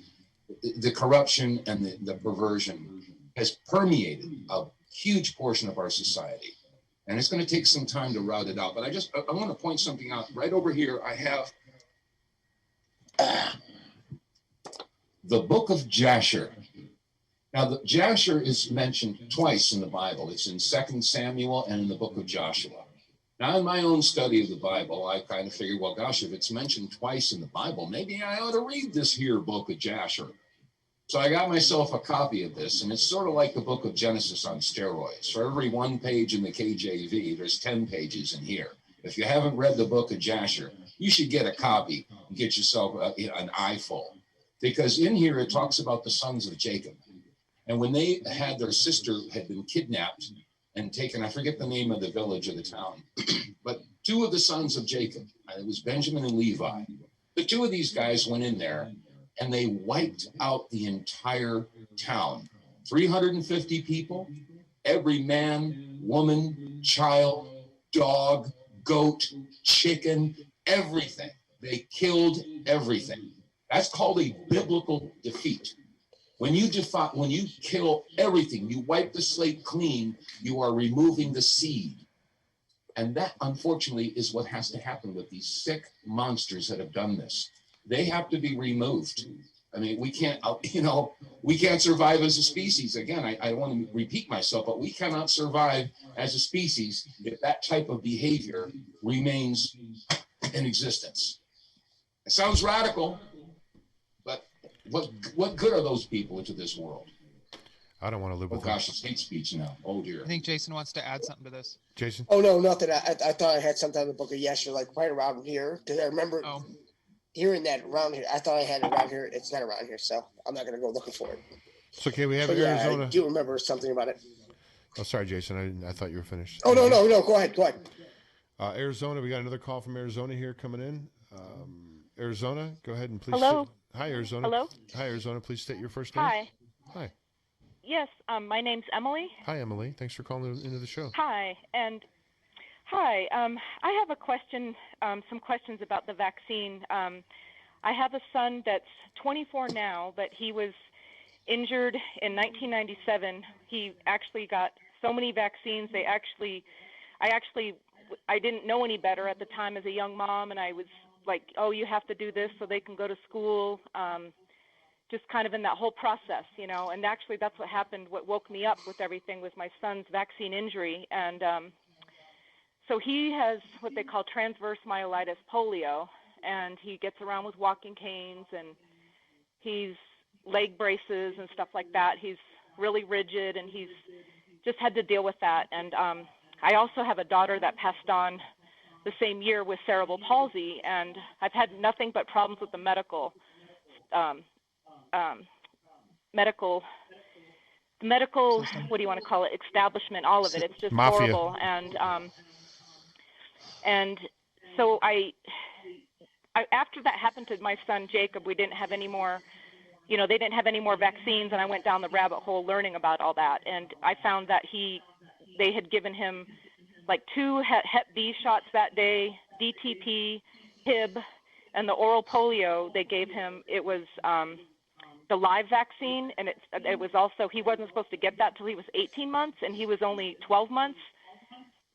[SPEAKER 5] corruption and the perversion has permeated a huge portion of our society. And it's going to take some time to rout it out. But I want to point something out. Right over here, I have the book of Jasher. Now, the Jasher is mentioned twice in the Bible. It's in 2 Samuel and in the book of Joshua. Now, in my own study of the Bible, I kind of figured, well, gosh, if it's mentioned twice in the Bible, maybe I ought to read this here book of Jasher. So I got myself a copy of this, and it's sort of like the book of Genesis on steroids. For every one page in the KJV, there's 10 pages in here. If you haven't read the book of Jasher, you should get a copy and get yourself an eyeful. Because in here, it talks about the sons of Jacob. And when they had their sister had been kidnapped and taken, I forget the name of the village or the town, but two of the sons of Jacob, it was Benjamin and Levi. The two of these guys went in there and they wiped out the entire town. 350 people, every man, woman, child, dog, goat, chicken, everything. They killed everything. That's called a biblical defeat. When you kill everything, you wipe the slate clean, you are removing the seed. And that, unfortunately, is what has to happen with these sick monsters that have done this. They have to be removed. I mean, we can't survive as a species. Again, I don't want to repeat myself, but we cannot survive as a species if that type of behavior remains in existence. It sounds radical, but what good are those people into this world?
[SPEAKER 4] I don't want to live with
[SPEAKER 5] them. Oh gosh, it's hate speech now. Oh dear.
[SPEAKER 6] I think Jason wants to add something to this.
[SPEAKER 4] Jason?
[SPEAKER 7] Oh no, nothing. I thought I had something in the book of Yesher, like right around here, because I remember hearing that around here. I thought I had it around here. It's not around here, so I'm not gonna go looking for it.
[SPEAKER 4] So can we have Arizona?
[SPEAKER 7] I do remember something about it.
[SPEAKER 4] Oh, sorry, Jason. I thought you were finished.
[SPEAKER 7] Oh no. Go ahead.
[SPEAKER 4] Arizona, we got another call from Arizona here coming in. Arizona, go ahead and please.
[SPEAKER 20] Hello.
[SPEAKER 4] Hi, Arizona.
[SPEAKER 20] Hello.
[SPEAKER 4] Hi, Arizona. Please state your first name.
[SPEAKER 20] Hi.
[SPEAKER 4] Hi.
[SPEAKER 20] Yes, my name's Emily.
[SPEAKER 4] Hi, Emily. Thanks for calling into the show.
[SPEAKER 20] Hi, I have a question, some questions about the vaccine. I have a son that's 24 now, but he was injured in 1997. He actually got so many vaccines. I didn't know any better at the time as a young mom, and I was like, oh, you have to do this so they can go to school. Just kind of in that whole process, and actually that's what happened. What woke me up with everything was my son's vaccine injury. And so he has what they call transverse myelitis polio, and he gets around with walking canes, and he's leg braces and stuff like that. He's really rigid, and he's just had to deal with that. And I also have a daughter that passed on the same year with cerebral palsy, and I've had nothing but problems with the medical what do you want to call it, establishment, all of it. It's just
[SPEAKER 4] Mafia.
[SPEAKER 20] horrible. And so I after that happened to my son Jacob, we didn't have any more, they didn't have any more vaccines, and I went down the rabbit hole learning about all that, and I found that they had given him like 2 Hep B shots that day, DTP, Hib, and the oral polio they gave him. It was the live vaccine, and it was also, he wasn't supposed to get that till he was 18 months, and he was only 12 months.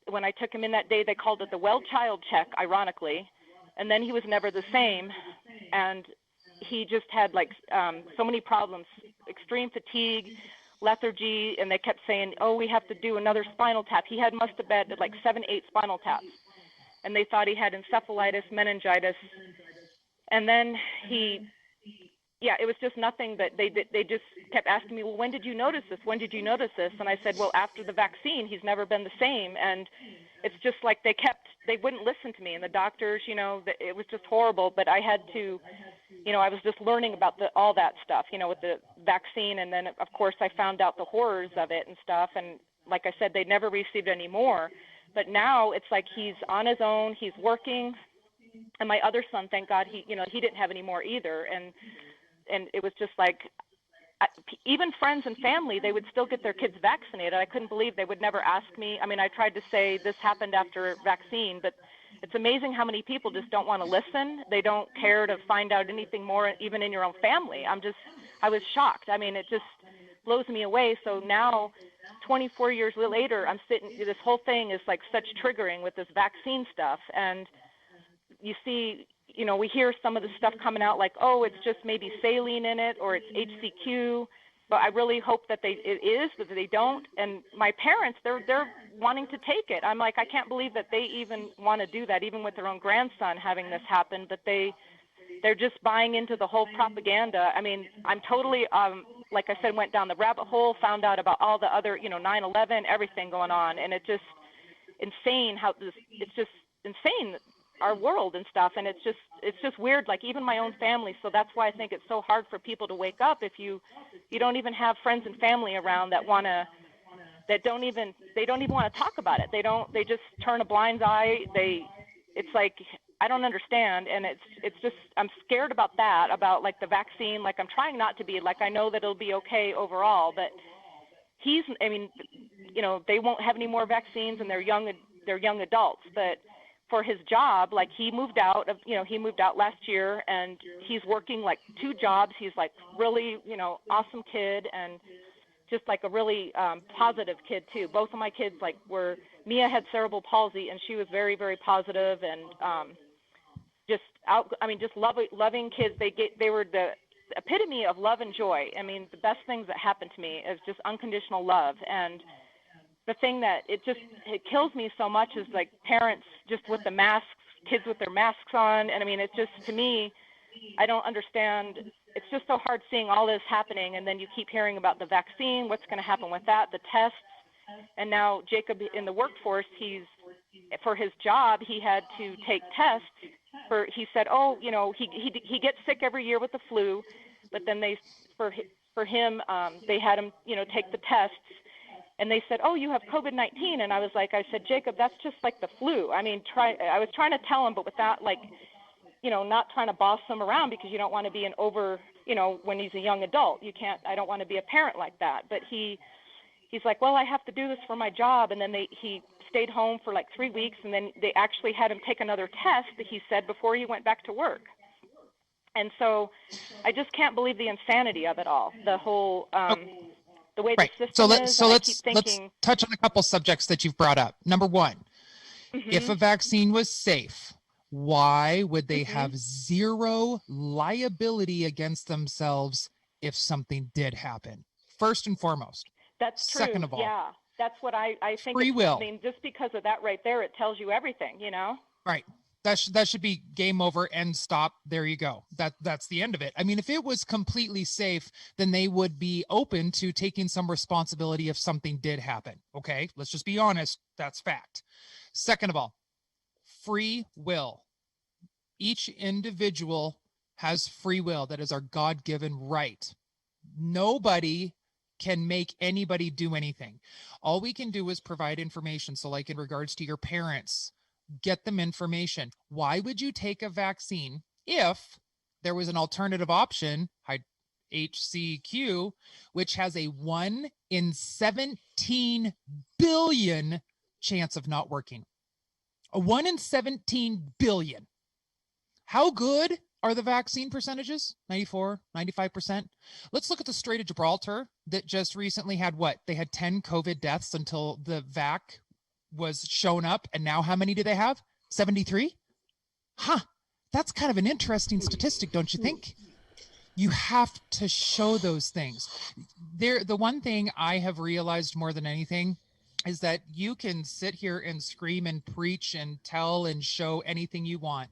[SPEAKER 20] When I took him in that day, they called it the well child check, ironically, and then he was never the same, and he just had like so many problems, extreme fatigue, lethargy, and they kept saying, oh, we have to do another spinal tap. He must have had like 7, 8 spinal taps, and they thought he had encephalitis, meningitis, and then it was just nothing that they just kept asking me, well, when did you notice this? When did you notice this? And I said, well, after the vaccine, he's never been the same. And it's just like they wouldn't listen to me. And the doctors, it was just horrible. But I had to, I was just learning about all that stuff, with the vaccine. And then, of course, I found out the horrors of it and stuff. And like I said, they never received any more. But now it's like he's on his own. He's working. And my other son, thank God, he didn't have any more either. And it was just like, even friends and family, they would still get their kids vaccinated. I couldn't believe they would never ask me. I mean, I tried to say this happened after vaccine, but it's amazing how many people just don't want to listen. They don't care to find out anything more, even in your own family. I was shocked. I mean, it just blows me away. So now, 24 years later, I'm sitting, this whole thing is like such triggering with this vaccine stuff. And you see, we hear some of the stuff coming out like, oh, it's just maybe saline in it, or it's HCQ, but I really hope that it is, that they don't. And my parents, they're wanting to take it. I'm like, I can't believe that they even want to do that, even with their own grandson having this happen, but they're just buying into the whole propaganda. I mean, I'm totally, like I said, went down the rabbit hole, found out about all the other, 9/11, everything going on, and it's just insane it's just insane, our world and stuff, and it's just weird, like even my own family. So that's why I think it's so hard for people to wake up if you don't even have friends and family around that don't even want to talk about it. They just turn a blind eye. It's like, I don't understand, and it's just, I'm scared about that, about like the vaccine. Like I'm trying not to be, like I know that it'll be okay overall, but they won't have any more vaccines, and they're young adults, but for his job, like he moved out last year, and he's working like 2 jobs. He's like really, awesome kid, and just like a really positive kid too. Both of my kids Mia had cerebral palsy, and she was very, very positive, and just loving kids. They were the epitome of love and joy. I mean, the best things that happened to me is just unconditional love. And the thing that it kills me so much is like parents just with the masks, kids with their masks on. And I mean, it's just, to me, I don't understand. It's just so hard seeing all this happening. And then you keep hearing about the vaccine, what's going to happen with that, the tests. And now Jacob in the workforce, for his job, he had to take tests he said, he gets sick every year with the flu, but then for him, they had him, take the tests. And they said, oh, you have COVID-19. And I said, Jacob, that's just like the flu. I mean, I was trying to tell him, but without not trying to boss him around, because you don't want to be when he's a young adult, I don't want to be a parent like that. But he's like, well, I have to do this for my job. And then he stayed home for like 3 weeks. And then they actually had him take another test that he said before he went back to work. And so I just can't believe the insanity of it all. The whole, the way the system is. So let's
[SPEAKER 6] touch on a couple subjects that you've brought up. Number one, if a vaccine was safe, why would they have zero liability against themselves if something did happen? First and foremost.
[SPEAKER 20] That's true.
[SPEAKER 6] Second of all,
[SPEAKER 20] yeah, that's what I think.
[SPEAKER 6] Free will.
[SPEAKER 20] I mean, just because of that right there, it tells you everything,
[SPEAKER 6] Right. That should be game over and stop. There you go. That's the end of it. I mean, if it was completely safe, then they would be open to taking some responsibility if something did happen. Okay, let's just be honest. That's fact. Second of all, free will. Each individual has free will. That is our God-given right. Nobody can make anybody do anything. All we can do is provide information. So like in regards to your parents, get them information. Why would you take a vaccine if there was an alternative option, HCQ, which has a 1 in 17 billion chance of not working? A 1 in 17 billion. How good are the vaccine percentages? 94, 95%. Let's look at the Strait of Gibraltar that just recently had what? They had 10 COVID deaths until the vac was shown up. And now how many do they have? 73? Huh. That's kind of an interesting statistic, don't you think? You have to show those things. The one thing I have realized more than anything is that you can sit here and scream and preach and tell and show anything you want.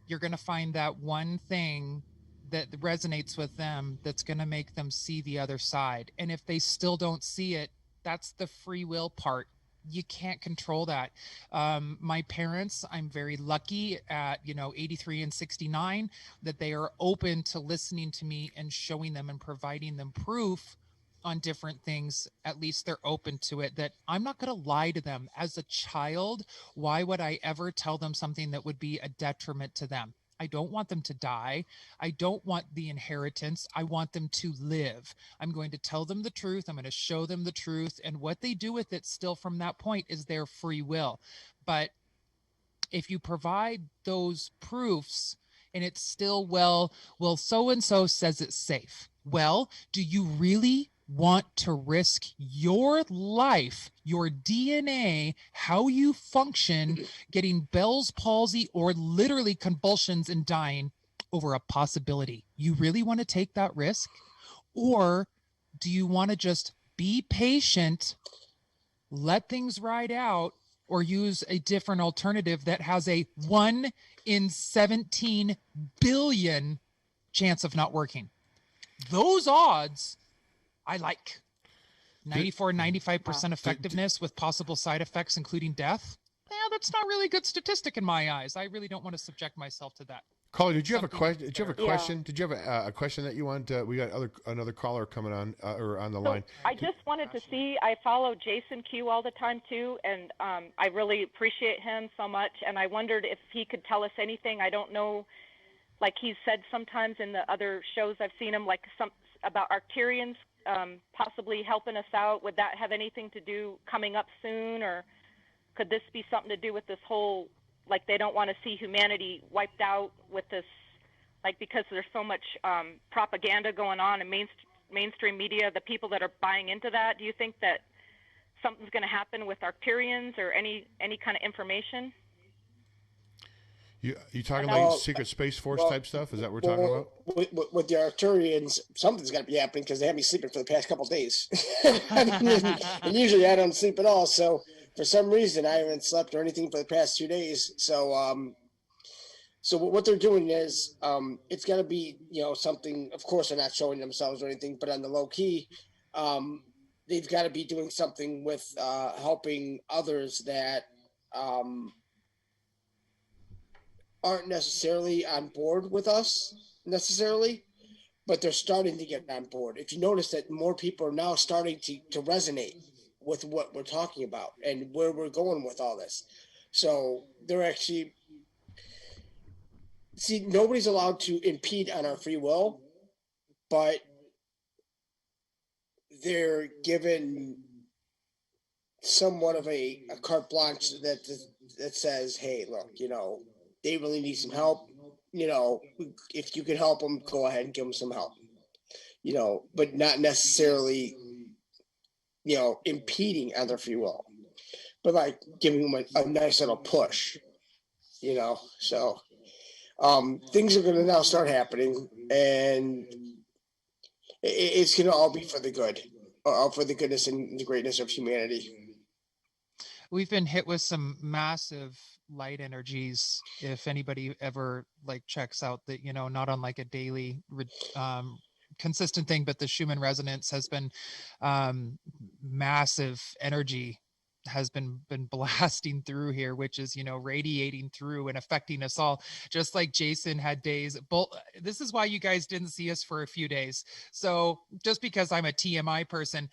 [SPEAKER 6] You're going to find that one thing that resonates with them that's going to make them see the other side. And if they still don't see it, that's the free will part. You can't control that. My parents, I'm very lucky at, 83 and 69, that they are open to listening to me and showing them and providing them proof on different things. At least they're open to it, that I'm not going to lie to them. As a child, why would I ever tell them something that would be a detriment to them? I don't want them to die. I don't want the inheritance. I want them to live. I'm going to tell them the truth. I'm going to show them the truth. And what they do with it still from that point is their free will. But if you provide those proofs and it's still, well, so-and-so says it's safe. Well, do you really want to risk your life, your DNA, how you function, getting Bell's palsy or literally convulsions and dying over a possibility? You really want to take that risk? Or do you want to just be patient, let things ride out, or use a different alternative that has a 1 in 17 billion chance of not working? Those odds I like. 94, 95% effectiveness with possible side effects, including death. Yeah, that's not really a good statistic in my eyes. I really don't want to subject myself to that.
[SPEAKER 4] Caller, did you have a question? Did you have a question? Did you have a question that you want? We got another caller coming on or on the line.
[SPEAKER 20] I just wanted to see. I follow Jason Q all the time too, and I really appreciate him so much. And I wondered if he could tell us anything. I don't know, like he's said sometimes in the other shows I've seen him, like some about Arcturians possibly helping us out. Would that have anything to do coming up soon, or could this be something to do with this whole, like they don't want to see humanity wiped out with this, like because there's so much propaganda going on in mainstream media, the people that are buying into that? Do you think that something's going to happen with Arcturians or any kind of information?
[SPEAKER 4] You talking like Secret Space Force type stuff? Is that what we're talking about?
[SPEAKER 7] With the Arcturians, something's got to be happening because they have me sleeping for the past couple of days. And usually I don't sleep at all. So for some reason, I haven't slept or anything for the past 2 days. So, so what they're doing is, it's got to be, something. Of course, they're not showing themselves or anything, but on the low key, they've got to be doing something with helping others that aren't necessarily on board with us necessarily, but they're starting to get on board. If you notice that more people are now starting to resonate with what we're talking about and where we're going with all this. So they're actually, nobody's allowed to impede on our free will, but they're given somewhat of a carte blanche that says, hey, look, they really need some help. If you can help them, go ahead and give them some help. But not necessarily, impeding on their free will, but like giving them a nice little push. So things are going to now start happening, and it's going to all be for the good, for the goodness and the greatness of humanity.
[SPEAKER 6] We've been hit with some massive light energies. If anybody ever checks out that, not on like a daily consistent thing, but the Schumann resonance has been massive energy has been blasting through here, which is, you know, radiating through and affecting us all, just like Jason had days. This is why you guys didn't see us for a few days. So just because I'm a TMI person,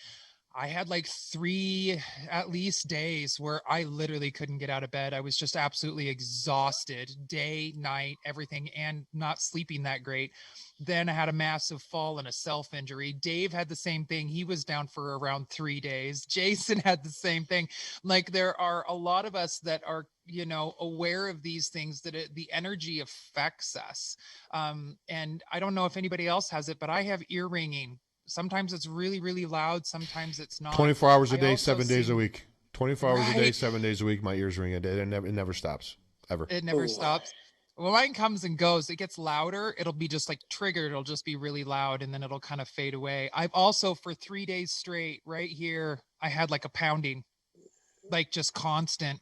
[SPEAKER 6] I had like 3 at least days where I literally couldn't get out of bed. I was just absolutely exhausted, day, night, everything, and not sleeping that great. Then I had a massive fall and a self-injury. Dave had the same thing. He was down for around 3 days. Jason had the same thing. Like, there are a lot of us that are, you know, aware of these things, that the energy affects us. And I don't know if anybody else has it, but I have ear ringing. Sometimes it's really, really loud. Sometimes it's not.
[SPEAKER 4] 24 hours a day, 7 days a week. 24 hours a day,
[SPEAKER 6] Right.
[SPEAKER 4] 7 days a week. My ears ring. It never stops, ever.
[SPEAKER 6] It never stops. When mine comes and goes, it gets louder. It'll be just like triggered. It'll just be really loud, and then it'll kind of fade away. I've also, for 3 days straight, right here, I had like a pounding, like just constant.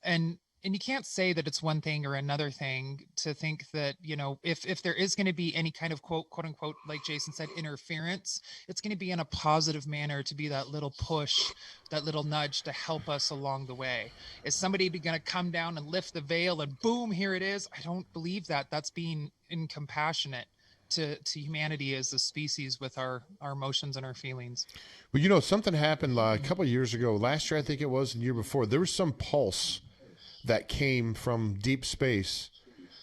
[SPEAKER 6] And you can't say that it's one thing or another thing, to think that, you know, if there is going to be any kind of quote unquote, like Jason said, interference, it's going to be in a positive manner, to be that little push, that little nudge to help us along the way. Is somebody going to come down and lift the veil and boom, here it is? I don't believe that. That's being incompassionate to humanity as a species, with our emotions and our feelings.
[SPEAKER 4] Well, you know, something happened a couple of years ago. Last year, I think it was, and the year before, there was some pulse that came from deep space.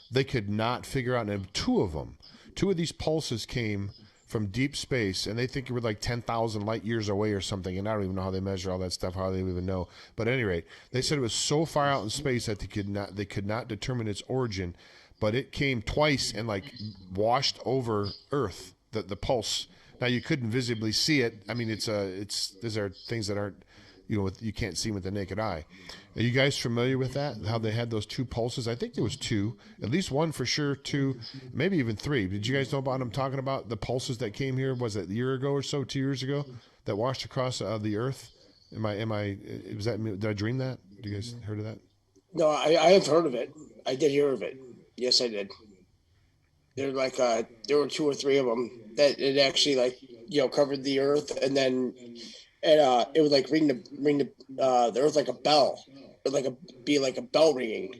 [SPEAKER 4] They could not figure out, and two of these pulses came from deep space, and they think it were like 10,000 light years away or something, and I don't even know how they measure all that stuff, how they even know. But at any rate, they said it was so far out in space that they could not determine its origin, but it came twice and like washed over Earth, the pulse. Now, you couldn't visibly see it. I mean, these are things that aren't, you know, you can't see with the naked eye. Are you guys familiar with that? How they had those 2 pulses? I think there was 2, at least 1 for sure, 2, maybe even 3. Did you guys know about them talking about the pulses that came here? Was it a year ago or so, 2 years ago, that washed across the Earth? Did I dream that? Did you guys heard of that?
[SPEAKER 7] No, I have heard of it. I did hear of it. Yes, I did. There were 2 or 3 of them that it actually, like, you know, covered the Earth, and then it would like ring the Earth like a bell. It would be like a bell ringing.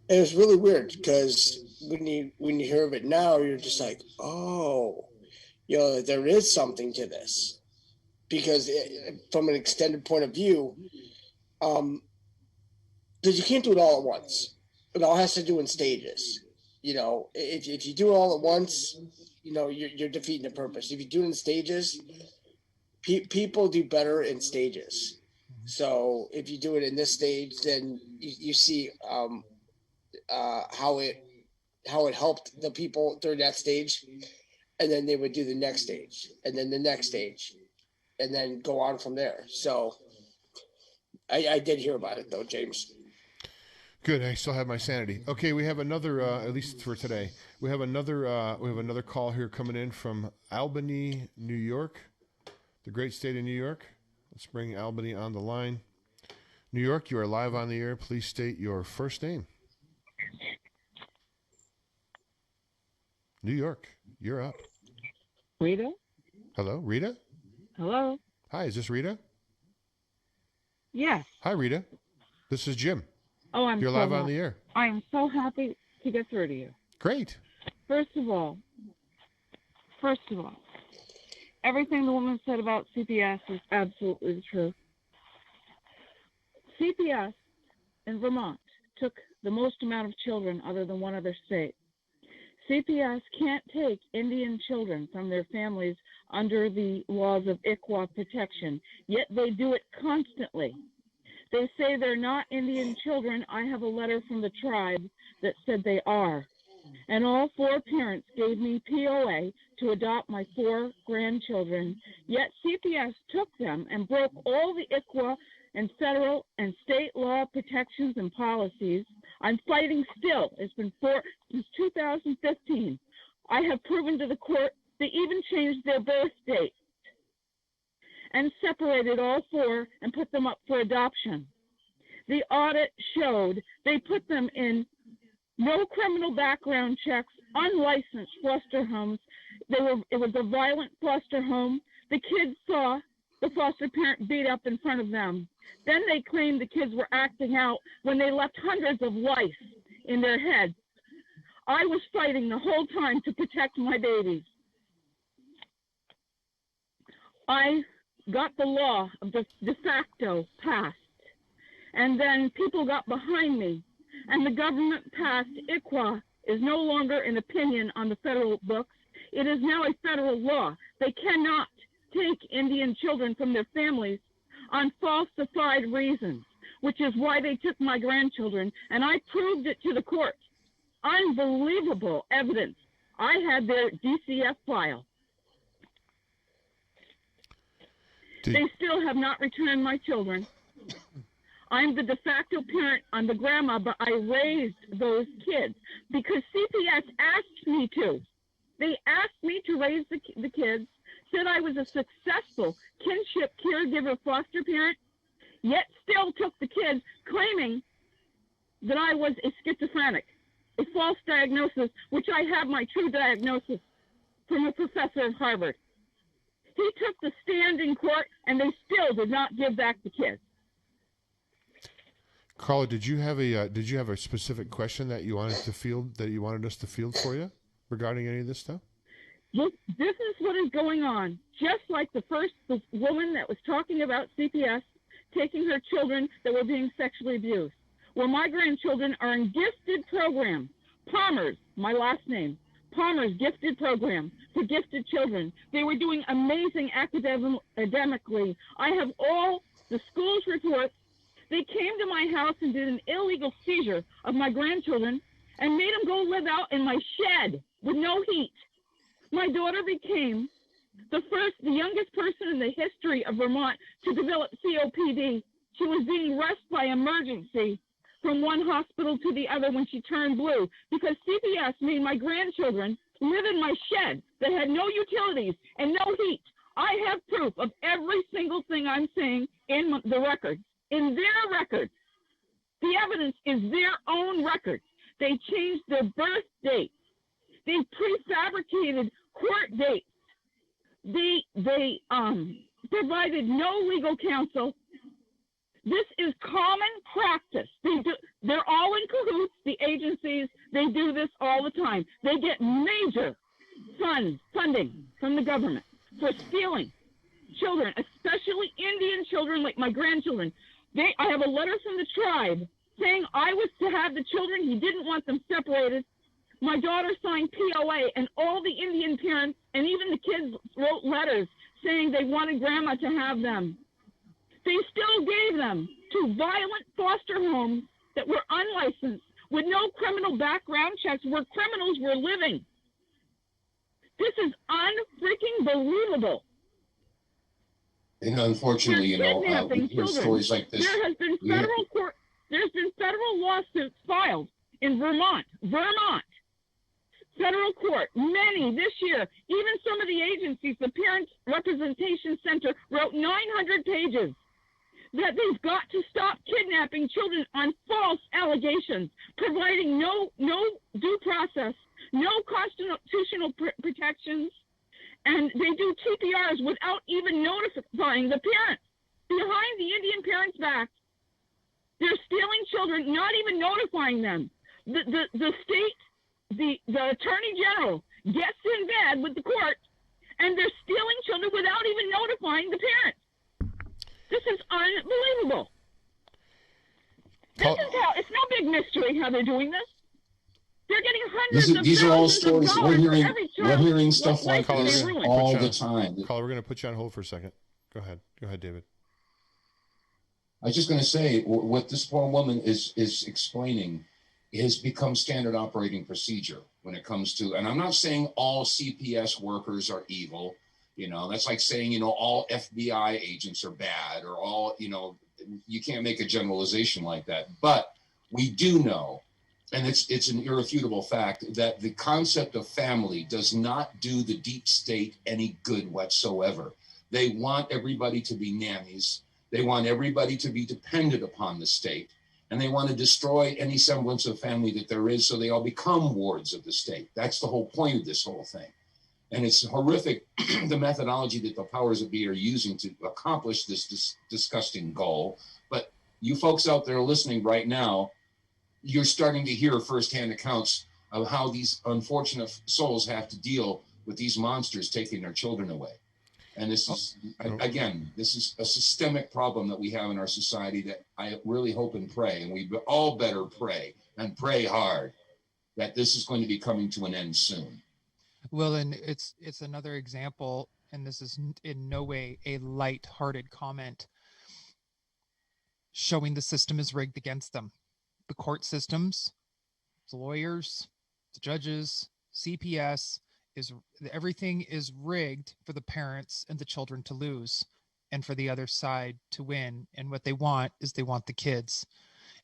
[SPEAKER 7] And it was really weird, because when you hear of it now, you're just like, oh, you know, there is something to this, because from an extended point of view, because you can't do it all at once. It all has to do in stages. You know, if you do it all at once, you know, you're defeating the purpose. If you do it in stages, people do better in stages. So if you do it in this stage, then you see how it helped the people during that stage, and then they would do the next stage, and then the next stage, and then go on from there. So I did hear about it though, James.
[SPEAKER 4] Good. I still have my sanity. Okay, we have another, at least for today, we have another call here coming in from Albany, New York, the great state of New York. Let's bring Albany on the line. New York, you are live on the air. Please state your first name. New York, you're up.
[SPEAKER 21] Rita?
[SPEAKER 4] Hello, Rita?
[SPEAKER 21] Hello?
[SPEAKER 4] Hi, is this Rita?
[SPEAKER 21] Yes.
[SPEAKER 4] Hi, Rita. This is Jim.
[SPEAKER 21] Oh,
[SPEAKER 4] You're live on the air.
[SPEAKER 21] I am so happy to get through to you.
[SPEAKER 4] Great.
[SPEAKER 21] First of all, everything the woman said about CPS is absolutely the truth. CPS in Vermont took the most amount of children other than one other state. CPS can't take Indian children from their families under the laws of ICWA protection, yet they do it constantly. They say they're not Indian children. I have a letter from the tribe that said they are. And all 4 parents gave me POA to adopt my 4 grandchildren, yet CPS took them and broke all the ICWA and federal and state law protections and policies. I'm fighting still. It's been since 2015. I have proven to the court they even changed their birth date and separated all 4 and put them up for adoption. The audit showed they put them in no criminal background checks, unlicensed foster homes. It was a violent foster home. The kids saw the foster parent beat up in front of them. Then they claimed the kids were acting out when they left hundreds of lice in their heads. I was fighting the whole time to protect my babies. I got the law of the de facto passed, and then people got behind me, and the government passed ICWA is no longer an opinion on the federal books. It is now a federal law. They cannot take Indian children from their families on falsified reasons, which is why they took my grandchildren, and I proved it to the court. Unbelievable evidence. I had their DCF file. They still have not returned my children. I'm the de facto parent. I'm the grandma, but I raised those kids because CPS asked me to. They asked me to raise the kids, said I was a successful kinship caregiver foster parent, yet still took the kids, claiming that I was a schizophrenic, a false diagnosis, which I have my true diagnosis from a professor of Harvard. He took the stand in court, and they still did not give back the kids.
[SPEAKER 4] Carla, did you have a specific question that you wanted to field, that you wanted us to field for you regarding any of this stuff?
[SPEAKER 21] This is what is going on. Just like the woman that was talking about CPS taking her children that were being sexually abused. Well, my grandchildren are in gifted programs. Palmer's, my last name. Palmer's gifted program for gifted children. They were doing amazing academically. I have all the school's reports. They came to my house and did an illegal seizure of my grandchildren and made them go live out in my shed with no heat. My daughter became the youngest person in the history of Vermont to develop COPD. She was being rushed by emergency from one hospital to the other when she turned blue because CPS made my grandchildren live in my shed that had no utilities and no heat. I have proof of every single thing I'm saying in the record, in their record. The evidence is their own record. They changed their birth dates. They prefabricated court dates. They provided no legal counsel. This is common practice. They're all in cahoots, the agencies. They do this all the time. They get major funding from the government for stealing children, especially Indian children like my grandchildren. I have a letter from the tribe saying I was to have the children. He didn't want them separated. My daughter signed POA, and all the Indian parents and even the kids wrote letters saying they wanted grandma to have them. They still gave them to violent foster homes that were unlicensed with no criminal background checks where criminals were living. This is unfreaking believable.
[SPEAKER 5] And unfortunately, we hear stories like this.
[SPEAKER 21] There's been federal lawsuits filed in Vermont. Federal court, many this year. Even some of the agencies, the Parents Representation Center wrote 900 pages that they've got to stop kidnapping children on false allegations, providing no due process, no constitutional protections, and they do TPRs without even notifying the parents. Behind the Indian parents' back, they're stealing children, not even notifying them. The state, the attorney general gets in bed with the court, and they're stealing children without even notifying the parents. This is unbelievable. It's no big mystery how they're doing this. They're getting hundreds of
[SPEAKER 5] these are all
[SPEAKER 21] thousands
[SPEAKER 5] stories.
[SPEAKER 21] of dollars
[SPEAKER 5] We're hearing stuff like this all the time.
[SPEAKER 4] Caller, we're going to put you on hold for a second. Go ahead, David.
[SPEAKER 5] I was just going to say, what this poor woman is explaining has become standard operating procedure when it comes to, and I'm not saying all CPS workers are evil. That's like saying, all FBI agents are bad or all, you can't make a generalization like that. But we do know, and it's an irrefutable fact, that the concept of family does not do the deep state any good whatsoever. They want everybody to be nannies. They want everybody to be dependent upon the state. And they want to destroy any semblance of family that there is, so they all become wards of the state. That's the whole point of this whole thing. And it's horrific, the methodology that the powers that be are using to accomplish this disgusting goal. But you folks out there listening right now, you're starting to hear firsthand accounts of how these unfortunate souls have to deal with these monsters taking their children away. And this is, again, this is a systemic problem that we have in our society that I really hope and pray, and we all better pray and pray hard, that this is going to be coming to an end soon.
[SPEAKER 6] Well, and it's another example, and this is in no way a light-hearted comment, showing the system is rigged against them. The court systems, the lawyers, the judges, CPS, everything is rigged for the parents and the children to lose and for the other side to win. And what they want is they want the kids.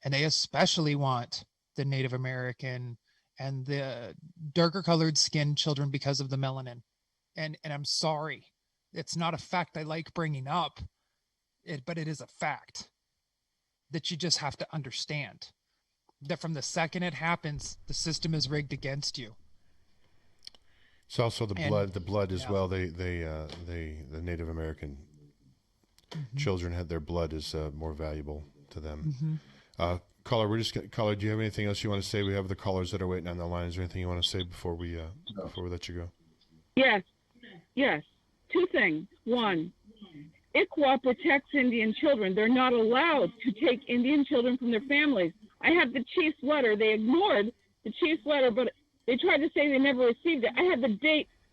[SPEAKER 6] And they especially want the Native American and the darker colored skinned children because of the melanin. And I'm sorry, it's not a fact I like bringing up, but it is a fact that you just have to understand that from the second it happens, the system is rigged against you.
[SPEAKER 4] It's also the blood as well. The Native American children had their blood is more valuable to them. Caller, caller, do you have anything else you want to say? We have the callers that are waiting on the line. Is there anything you want to say before we let you go?
[SPEAKER 21] Yes. Two things. One, ICWA protects Indian children. They're not allowed to take Indian children from their families. I have the chief's letter. They ignored the chief's letter, but they tried to say they never received it. I have the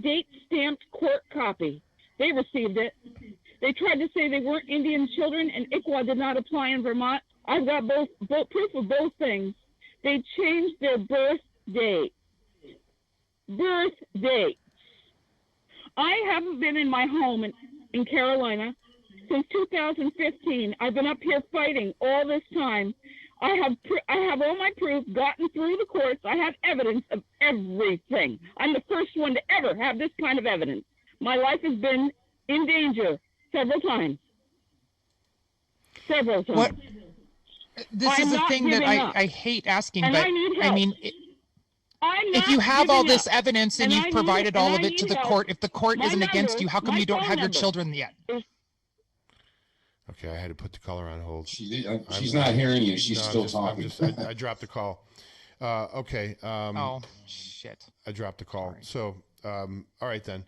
[SPEAKER 21] date-stamped court copy. They received it. They tried to say they weren't Indian children, and ICWA did not apply in Vermont. I've got both proof of both things. They changed their birth date. Birth date. I haven't been in my home in Carolina since 2015. I've been up here fighting all this time. I have all my proof gotten through the courts. I have evidence of everything. I'm the first one to ever have this kind of evidence. My life has been in danger several times.
[SPEAKER 6] What? This is the thing that I hate asking, but I mean, if you have all this evidence and you've provided all of it to the court, if the court isn't against you, how come you don't have your children yet?
[SPEAKER 4] Okay, I had to put the caller on hold.
[SPEAKER 5] She's not hearing you. She's still talking.
[SPEAKER 4] I dropped the call. Okay.
[SPEAKER 6] Oh, shit.
[SPEAKER 4] I dropped the call. Sorry. So, all right then.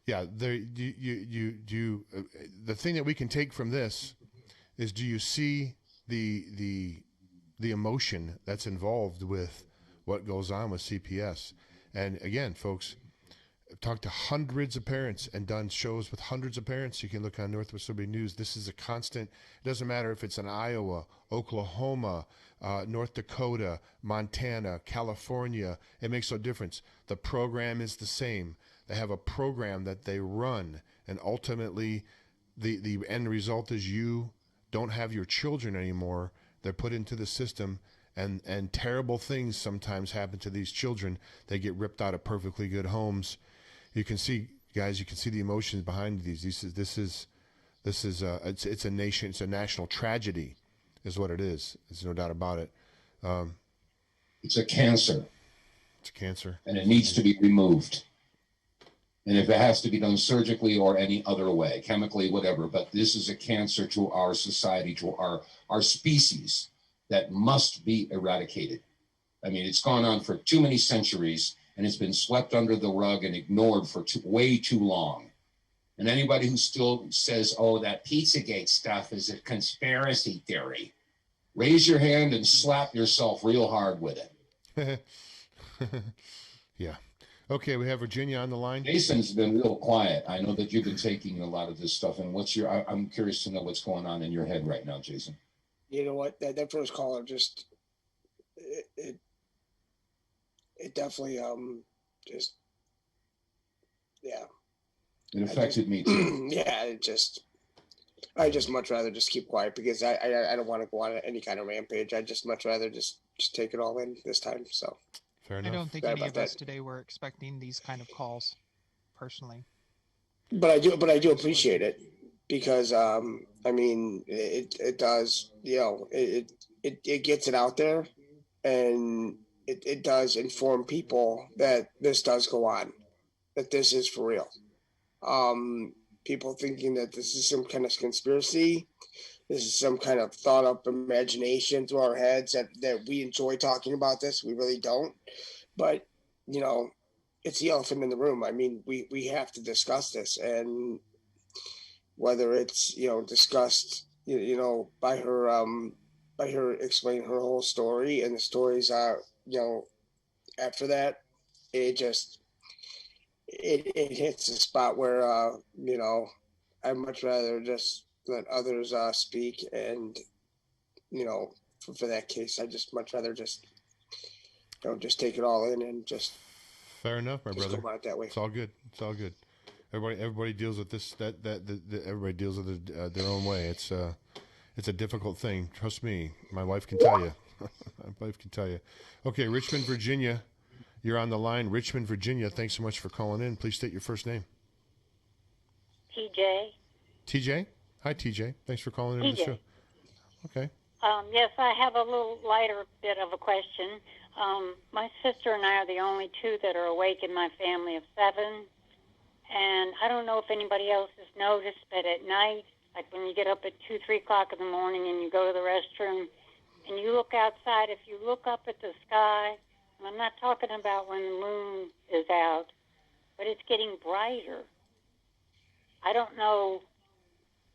[SPEAKER 4] Yeah. The thing that we can take from this is, do you see the emotion that's involved with what goes on with CPS? And again, folks, I've talked to hundreds of parents and done shows with hundreds of parents. You can look on Northwest Liberty News. This is a constant. It doesn't matter if it's in Iowa, Oklahoma, North Dakota, Montana, California. It makes no difference. The program is the same. They have a program that they run, and ultimately the end result is you don't have your children anymore. They're put into the system, and terrible things sometimes happen to these children. They get ripped out of perfectly good homes. You can see, guys, you can see the emotions behind these. It's a national tragedy, is what it is. There's no doubt about it.
[SPEAKER 5] It's a cancer.
[SPEAKER 4] It's a cancer.
[SPEAKER 5] And it needs to be removed. And if it has to be done surgically or any other way, chemically, whatever, but this is a cancer to our society, to our species, that must be eradicated. I mean, it's gone on for too many centuries, and it's been swept under the rug and ignored for way too long. And anybody who still says, oh, that Pizzagate stuff is a conspiracy theory, raise your hand and slap yourself real hard with it.
[SPEAKER 4] Yeah. Okay, we have Virginia on the line.
[SPEAKER 5] Jason's been real quiet. I know that you've been taking a lot of this stuff. And I'm curious to know what's going on in your head right now, Jason.
[SPEAKER 7] You know what? That first caller just, it definitely, yeah.
[SPEAKER 5] It affected me too.
[SPEAKER 7] Yeah, I just much rather just keep quiet, because I don't want to go on any kind of rampage. I just much rather just take it all in this time. So.
[SPEAKER 4] Fair enough.
[SPEAKER 6] I don't think any of us today were expecting these kind of calls, personally.
[SPEAKER 7] But I do appreciate it, because I mean, it does, it gets it out there, and it does inform people that this does go on, that this is for real. People thinking that this is some kind of conspiracy. This is some kind of thought up imagination through our heads that we enjoy talking about this. We really don't. But, you know, it's the elephant in the room. I mean, we have to discuss this. And whether it's, you know, discussed, you know, by her explaining her whole story, and the stories are, you know, after that, it just, it hits a spot where, you know, I'd much rather just let others speak. And, you know, for that case, I just much rather just, you know, just take it all in and just.
[SPEAKER 4] Fair enough, my brother.
[SPEAKER 7] Go about it that way.
[SPEAKER 4] It's all good. It's all good. Everybody deals with this. Everybody deals with it their own way. It's a difficult thing. Trust me. My wife can tell you. My wife can tell you. Okay, Richmond, Virginia. You're on the line. Richmond, Virginia. Thanks so much for calling in. Please state your first name.
[SPEAKER 1] TJ.
[SPEAKER 4] TJ? Hi, TJ. Thanks for calling in the show. Okay.
[SPEAKER 1] Yes, I have a little lighter bit of a question. My sister and I are the only two that are awake in my family of 7. And I don't know if anybody else has noticed, but at night, like when you get up at 2, 3 o'clock in the morning and you go to the restroom and you look outside, if you look up at the sky, and I'm not talking about when the moon is out, but it's getting brighter. I don't know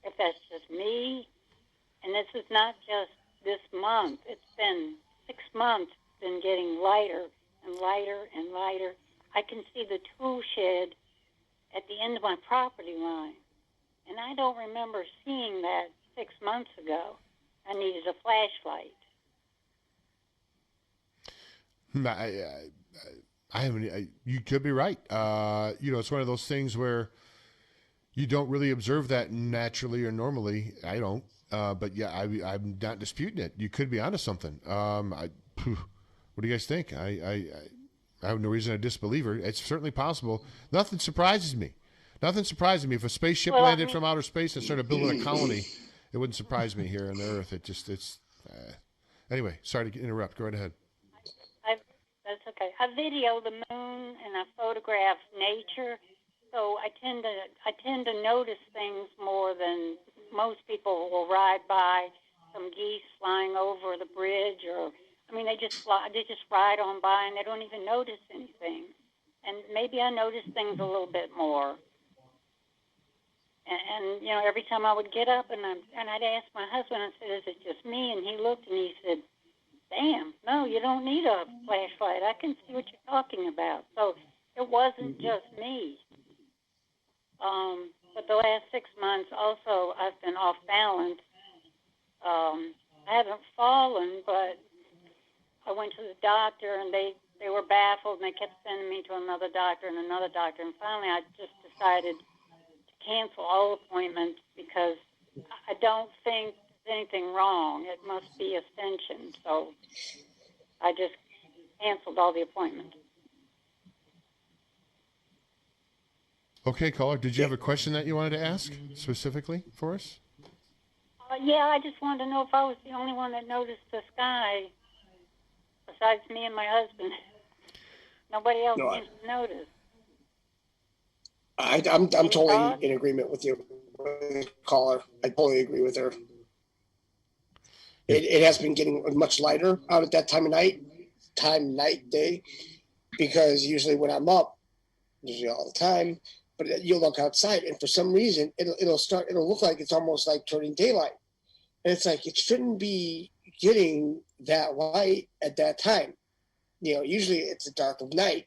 [SPEAKER 1] if that's just me, and this is not just this month. It's been 6 months, it's been getting lighter and lighter and lighter. I can see the tool shed at the end of my property line, and I don't remember seeing that 6 months ago. I needed a flashlight.
[SPEAKER 4] I haven't. You could be right. You know, it's one of those things where you don't really observe that naturally or normally. I don't. But yeah, I'm not disputing it. You could be onto something. What do you guys think? I have no reason to disbelieve her. It's certainly possible. Nothing surprises me. Nothing surprises me. If a spaceship landed from outer space and started building a colony, it wouldn't surprise me here on the Earth. Anyway, sorry to interrupt. Go right ahead.
[SPEAKER 1] That's okay. I video the moon and I photograph nature, so I tend to notice things more than most people will ride by some geese flying over the bridge, or I mean they just ride on by and they don't even notice anything. And maybe I notice things a little bit more. And you know, every time I would get up and I'd ask my husband, I said, "Is it just me?" And he looked and he said, "Damn, no, you don't need a flashlight. I can see what you're talking about." So it wasn't just me. But the last 6 months also, I've been off balance. I haven't fallen, but I went to the doctor and they were baffled and they kept sending me to another doctor and another doctor. And finally, I just decided to cancel all appointments because I don't think there's anything wrong. It must be ascension. So I just canceled all the appointments.
[SPEAKER 4] Okay, caller, did you have a question that you wanted to ask specifically for us?
[SPEAKER 1] Yeah, I just wanted to know if I was the only one that noticed the sky besides me and my husband. Nobody else seems to notice.
[SPEAKER 7] I'm totally in agreement with you, caller. I totally agree with her. It has been getting much lighter out at that time of night, day, because usually when I'm up, usually all the time, but you'll look outside and for some reason it'll look like it's almost like turning daylight. And it's like, it shouldn't be getting that light at that time. You know, usually it's a dark of night,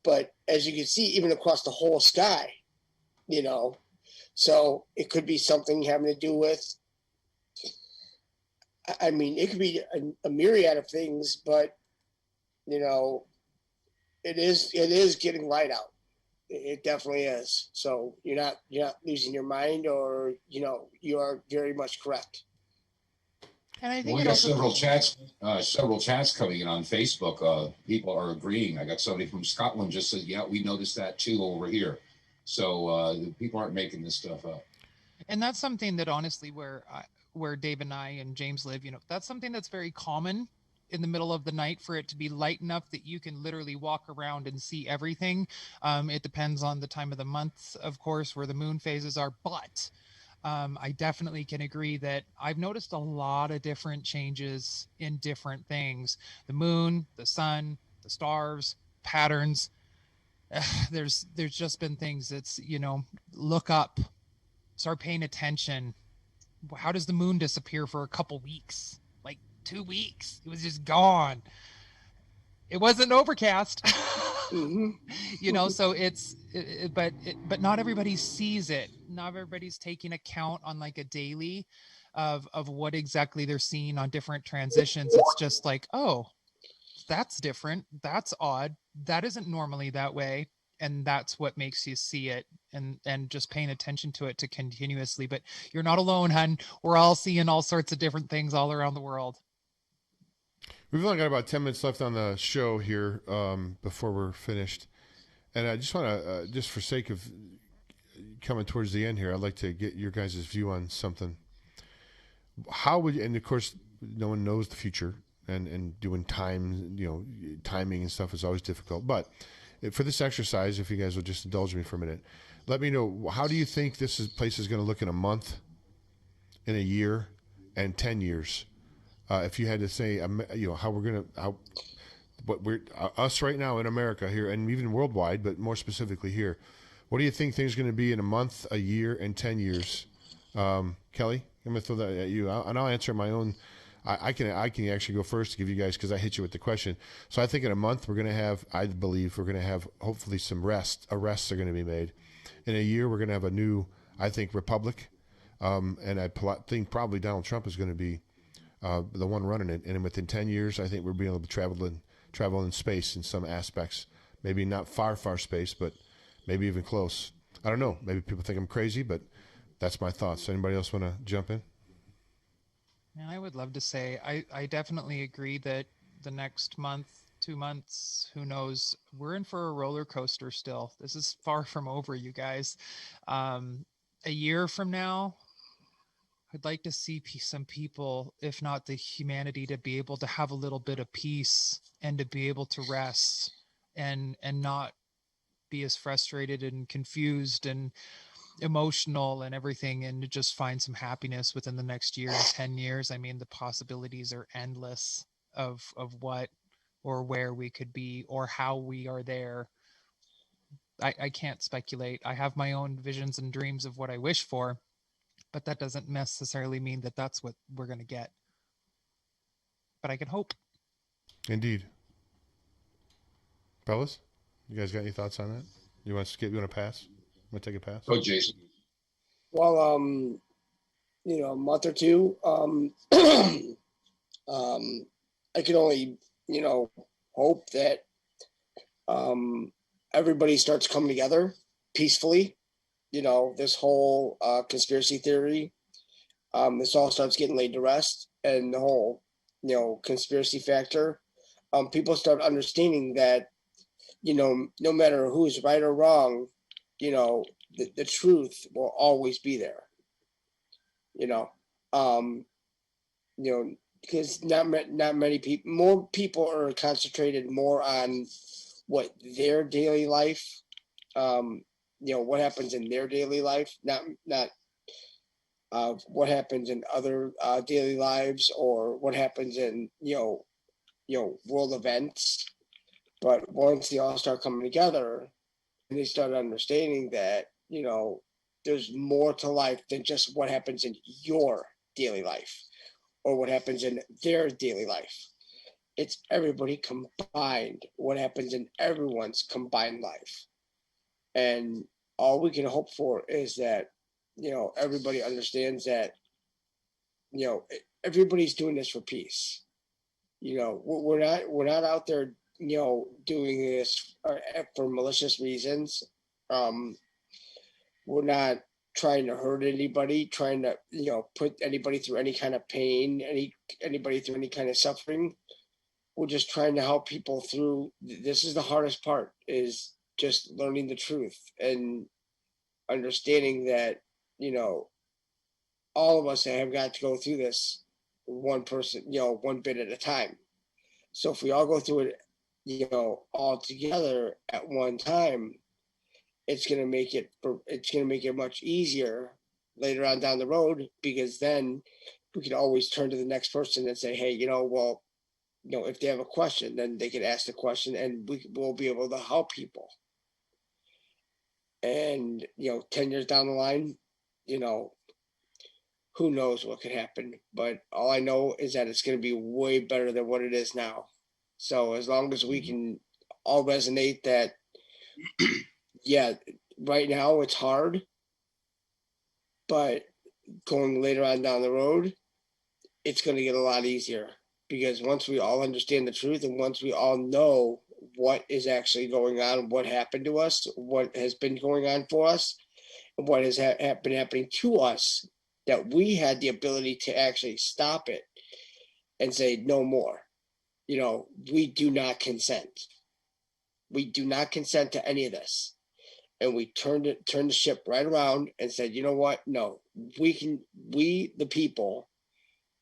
[SPEAKER 7] but as you can see, even across the whole sky, you know, so it could be something having to do with, I mean, it could be a myriad of things, but you know, it is getting light out. It definitely is. So you're not losing your mind, or you know, you are very much correct.
[SPEAKER 6] And I think
[SPEAKER 5] we got several chats coming in on Facebook. People are agreeing. I got somebody from Scotland just said, "Yeah, we noticed that too over here." So the people aren't making this stuff up.
[SPEAKER 6] And that's something that honestly, where Dave and I and James live, you know, that's something that's very common in the middle of the night for it to be light enough that you can literally walk around and see everything. It depends on the time of the month, of course, where the moon phases are, but I definitely can agree that I've noticed a lot of different changes in different things. The moon, the sun, the stars, patterns. There's just been things that's, look up, start paying attention. How does the moon disappear for a couple weeks? Like 2 weeks. It was just gone. It wasn't overcast. So but not everybody sees it. Not everybody's taking account on like a daily of what exactly they're seeing on different transitions. It's just like, oh, that's different. That's odd. That isn't normally that way. And that's what makes you see it and just paying attention to it to continuously. But you're not alone, hun. We're all seeing all sorts of different things all around the world.
[SPEAKER 4] We've only got about 10 minutes left on the show here before we're finished. And I just want to, just for sake of coming towards the end here, I'd like to get your guys' view on something. How would, and of course, no one knows the future, and doing time, timing and stuff is always difficult. But for this exercise, if you guys will just indulge me for a minute, let me know, how do you think this place is going to look in a month, in a year, and 10 years? If you had to say, how we're going to, what we're, us right now in America here, and even worldwide, but more specifically here, what do you think things are going to be in a month, a year, and 10 years? Kelli, I'm going to throw that at you, and I'll answer my own. I can actually go first to give you guys, because I hit you with the question. So I think in a month we're going to have, I believe we're going to have hopefully some arrests are going to be made. In a year we're going to have a new, I think, republic, and I think probably Donald Trump is going to be the one running it. And within 10 years, I think we're being able to travel in space in some aspects. Maybe not far space, but maybe even close. I don't know. Maybe people think I'm crazy, but that's my thoughts. Anybody else want to jump in?
[SPEAKER 6] Man, I would love to say I definitely agree that the next month, 2 months, who knows, we're in for a roller coaster still. This is far from over, you guys. A year from now, I'd like to see some people, if not the humanity, to be able to have a little bit of peace and to be able to rest and not be as frustrated and confused and emotional and everything, and to just find some happiness within the next year and 10 years. I mean, the possibilities are endless of what or where we could be or how we are there. I can't speculate. I have my own visions and dreams of what I wish for, but that doesn't necessarily mean that that's what we're going to get. But I can hope.
[SPEAKER 4] Indeed. Fellas, you guys got any thoughts on that? You want to skip? You want to pass? Want to take a pass?
[SPEAKER 5] Oh, Jason.
[SPEAKER 7] Well, a month or two, I can only, hope that everybody starts coming together peacefully. This whole conspiracy theory, this all starts getting laid to rest, and the whole, conspiracy factor, people start understanding that, no matter who's right or wrong, the truth will always be there. Because not many people, more people are concentrated more on what their daily life, what happens in their daily life, not what happens in other daily lives or what happens in world events. But once they all start coming together and they start understanding that there's more to life than just what happens in your daily life or what happens in their daily life. It's everybody combined, what happens in everyone's combined life. And all we can hope for is that, everybody understands that, everybody's doing this for peace. We're not out there, doing this for malicious reasons. We're not trying to hurt anybody, trying to, put anybody through any kind of pain, anybody through any kind of suffering. We're just trying to help people through. This is the hardest part, is just learning the truth and understanding that, all of us have got to go through this one person, one bit at a time. So if we all go through it, all together at one time, it's going to make it much easier later on down the road, because then we can always turn to the next person and say, hey, if they have a question, then they can ask the question and we'll be able to help people. And, 10 years down the line, who knows what could happen, but all I know is that it's going to be way better than what it is now. So as long as we can all resonate that, yeah, right now it's hard, but going later on down the road, it's going to get a lot easier, because once we all understand the truth and once we all know what is actually going on, what happened to us, what has been going on for us, and what has been happening to us, that we had the ability to actually stop it and say no more. We do not consent. We do not consent to any of this. And we turned the ship right around and said, you know what? No, we, the people,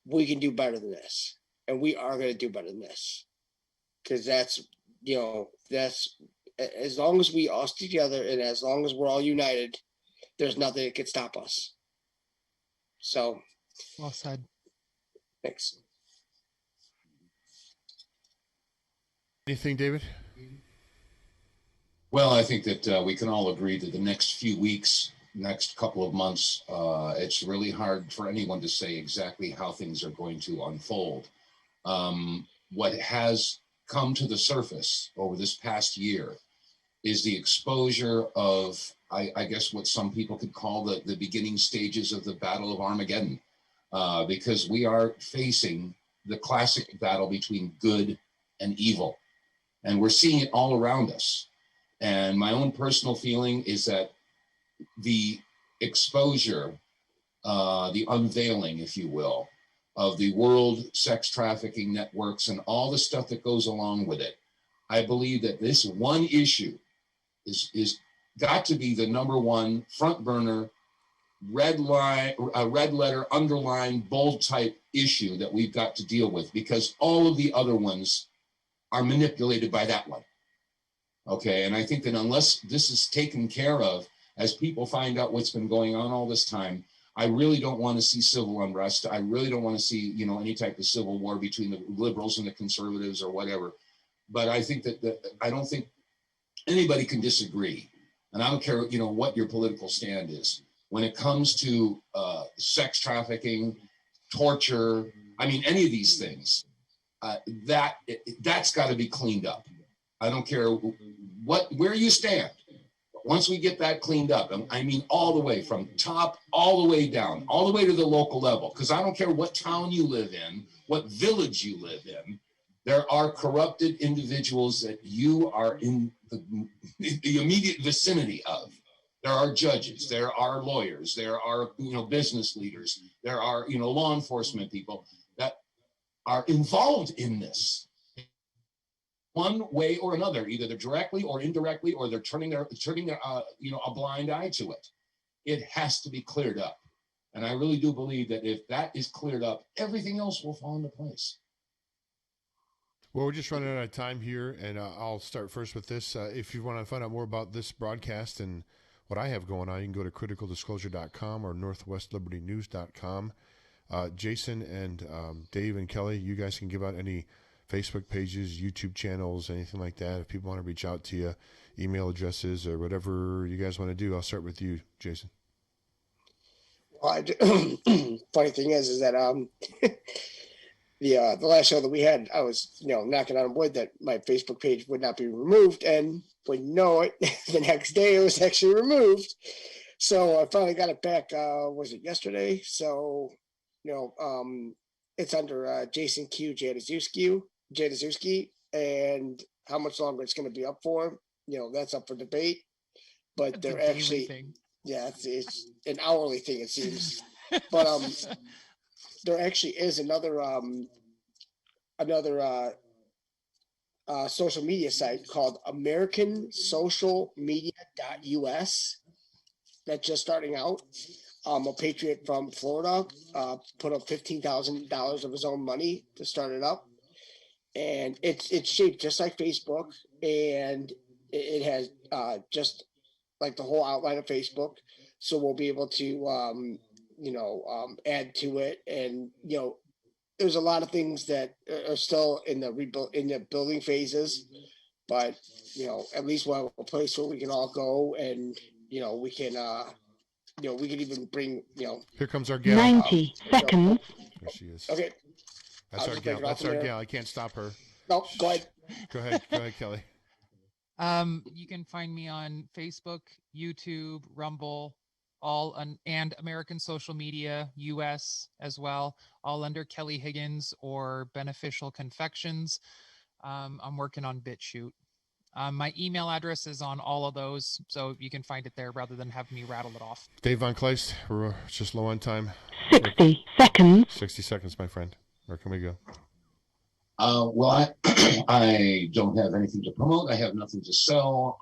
[SPEAKER 7] we can do better than this. And we are going to do better than this. Because that's as long as we all stick together and as long as we're all united, there's nothing that can stop us. So.
[SPEAKER 6] Well said.
[SPEAKER 7] Thanks.
[SPEAKER 4] Anything, David?
[SPEAKER 5] Well, I think that we can all agree that the next few weeks, next couple of months, it's really hard for anyone to say exactly how things are going to unfold. What has come to the surface over this past year is the exposure of, I guess, what some people could call the beginning stages of the Battle of Armageddon, because we are facing the classic battle between good and evil. And we're seeing it all around us. And my own personal feeling is that the exposure, the unveiling, if you will, of the world sex trafficking networks and all the stuff that goes along with it, I believe that this one issue is got to be the number one front burner, red letter, underline, bold type issue that we've got to deal with, because all of the other ones are manipulated by that one. Okay, and I think that unless this is taken care of, as people find out what's been going on all this time, I really don't want to see civil unrest. I really don't want to see, any type of civil war between the liberals and the conservatives or whatever. But I think that I don't think anybody can disagree, and I don't care, what your political stand is when it comes to sex trafficking, torture. I mean, any of these things. That's got to be cleaned up. I don't care where you stand. Once we get that cleaned up, I mean, all the way from top, all the way down, all the way to the local level, because I don't care what town you live in, what village you live in, there are corrupted individuals that you are in the immediate vicinity of. There are judges, there are lawyers, there are, business leaders, there are, law enforcement people that are involved in this one way or another. Either they're directly or indirectly, or they're turning their a blind eye to it. It has to be cleared up, and I really do believe that if that is cleared up, everything else will fall into place.
[SPEAKER 4] Well, we're just running out of time here, and I'll start first with this. If you want to find out more about this broadcast and what I have going on, you can go to criticaldisclosure.com or northwestlibertynews.com. Jason and Dave and Kelli, you guys can give out any Facebook pages, YouTube channels, anything like that. If people want to reach out to you, email addresses or whatever you guys want to do. I'll start with you, Jason.
[SPEAKER 7] Well, funny thing is that the last show that we had, I was knocking on wood that my Facebook page would not be removed, and wouldn't know it, the next day it was actually removed. So I finally got it back. Was it yesterday? So it's under Jason Q. Jadaszewski, and how much longer it's going to be up for, that's up for debate. But they're actually thing. Yeah, it's an hourly thing, it seems. But there actually is another social media site called AmericanSocialMedia.us that's just starting out. A patriot from Florida put up $15,000 of his own money to start it up. and it's shaped just like Facebook, and it has just like the whole outline of Facebook. So we'll be able to add to it, and there's a lot of things that are still in the building phases, but at least we'll have a place where we can all go, and we can we can even bring
[SPEAKER 4] Here comes our gal.
[SPEAKER 19] 90 seconds.
[SPEAKER 4] There she is.
[SPEAKER 7] Okay.
[SPEAKER 4] That's our gal. That's our gal. I can't stop her.
[SPEAKER 7] No, go ahead.
[SPEAKER 4] Go ahead. Go ahead, Kelly.
[SPEAKER 6] You can find me on Facebook, YouTube, Rumble, and American social media, US as well, all under Kelli Higgins or Beneficial Confections. I'm working on BitChute. My email address is on all of those, so you can find it there rather than have me rattle it off.
[SPEAKER 4] Dave Von Kleist, we're just low on time.
[SPEAKER 19] 60 seconds.
[SPEAKER 4] 60 seconds, my friend. Where can we go?
[SPEAKER 5] Well, I don't have anything to promote. I have nothing to sell.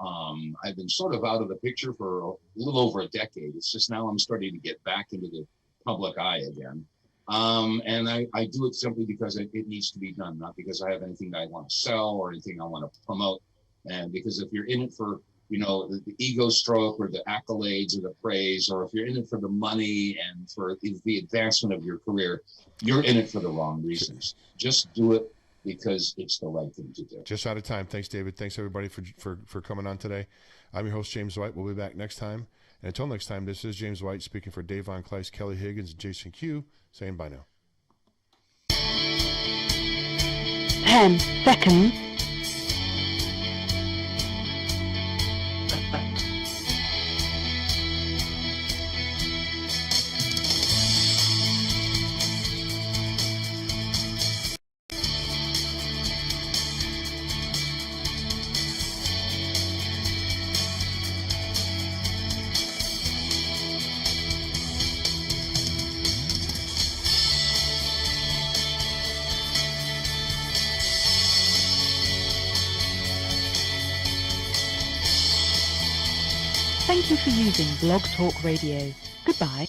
[SPEAKER 5] I've been sort of out of the picture for a little over a decade. It's just now I'm starting to get back into the public eye again. And I do it simply because it needs to be done, not because I have anything that I want to sell or anything I want to promote. And because if you're in it for, the ego stroke or the accolades or the praise, or if you're in it for the money and for the advancement of your career, you're in it for the wrong reasons. Just do it because it's the right thing to do.
[SPEAKER 4] Just out of time. Thanks, David. Thanks, everybody, for coming on today. I'm your host, James White. We'll be back next time. And until next time, this is James White speaking for Dave Von Kleist, Kelli Higgins, and Jason Q, saying bye now.
[SPEAKER 19] 10 seconds. Thank you for using Blog Talk Radio. Goodbye.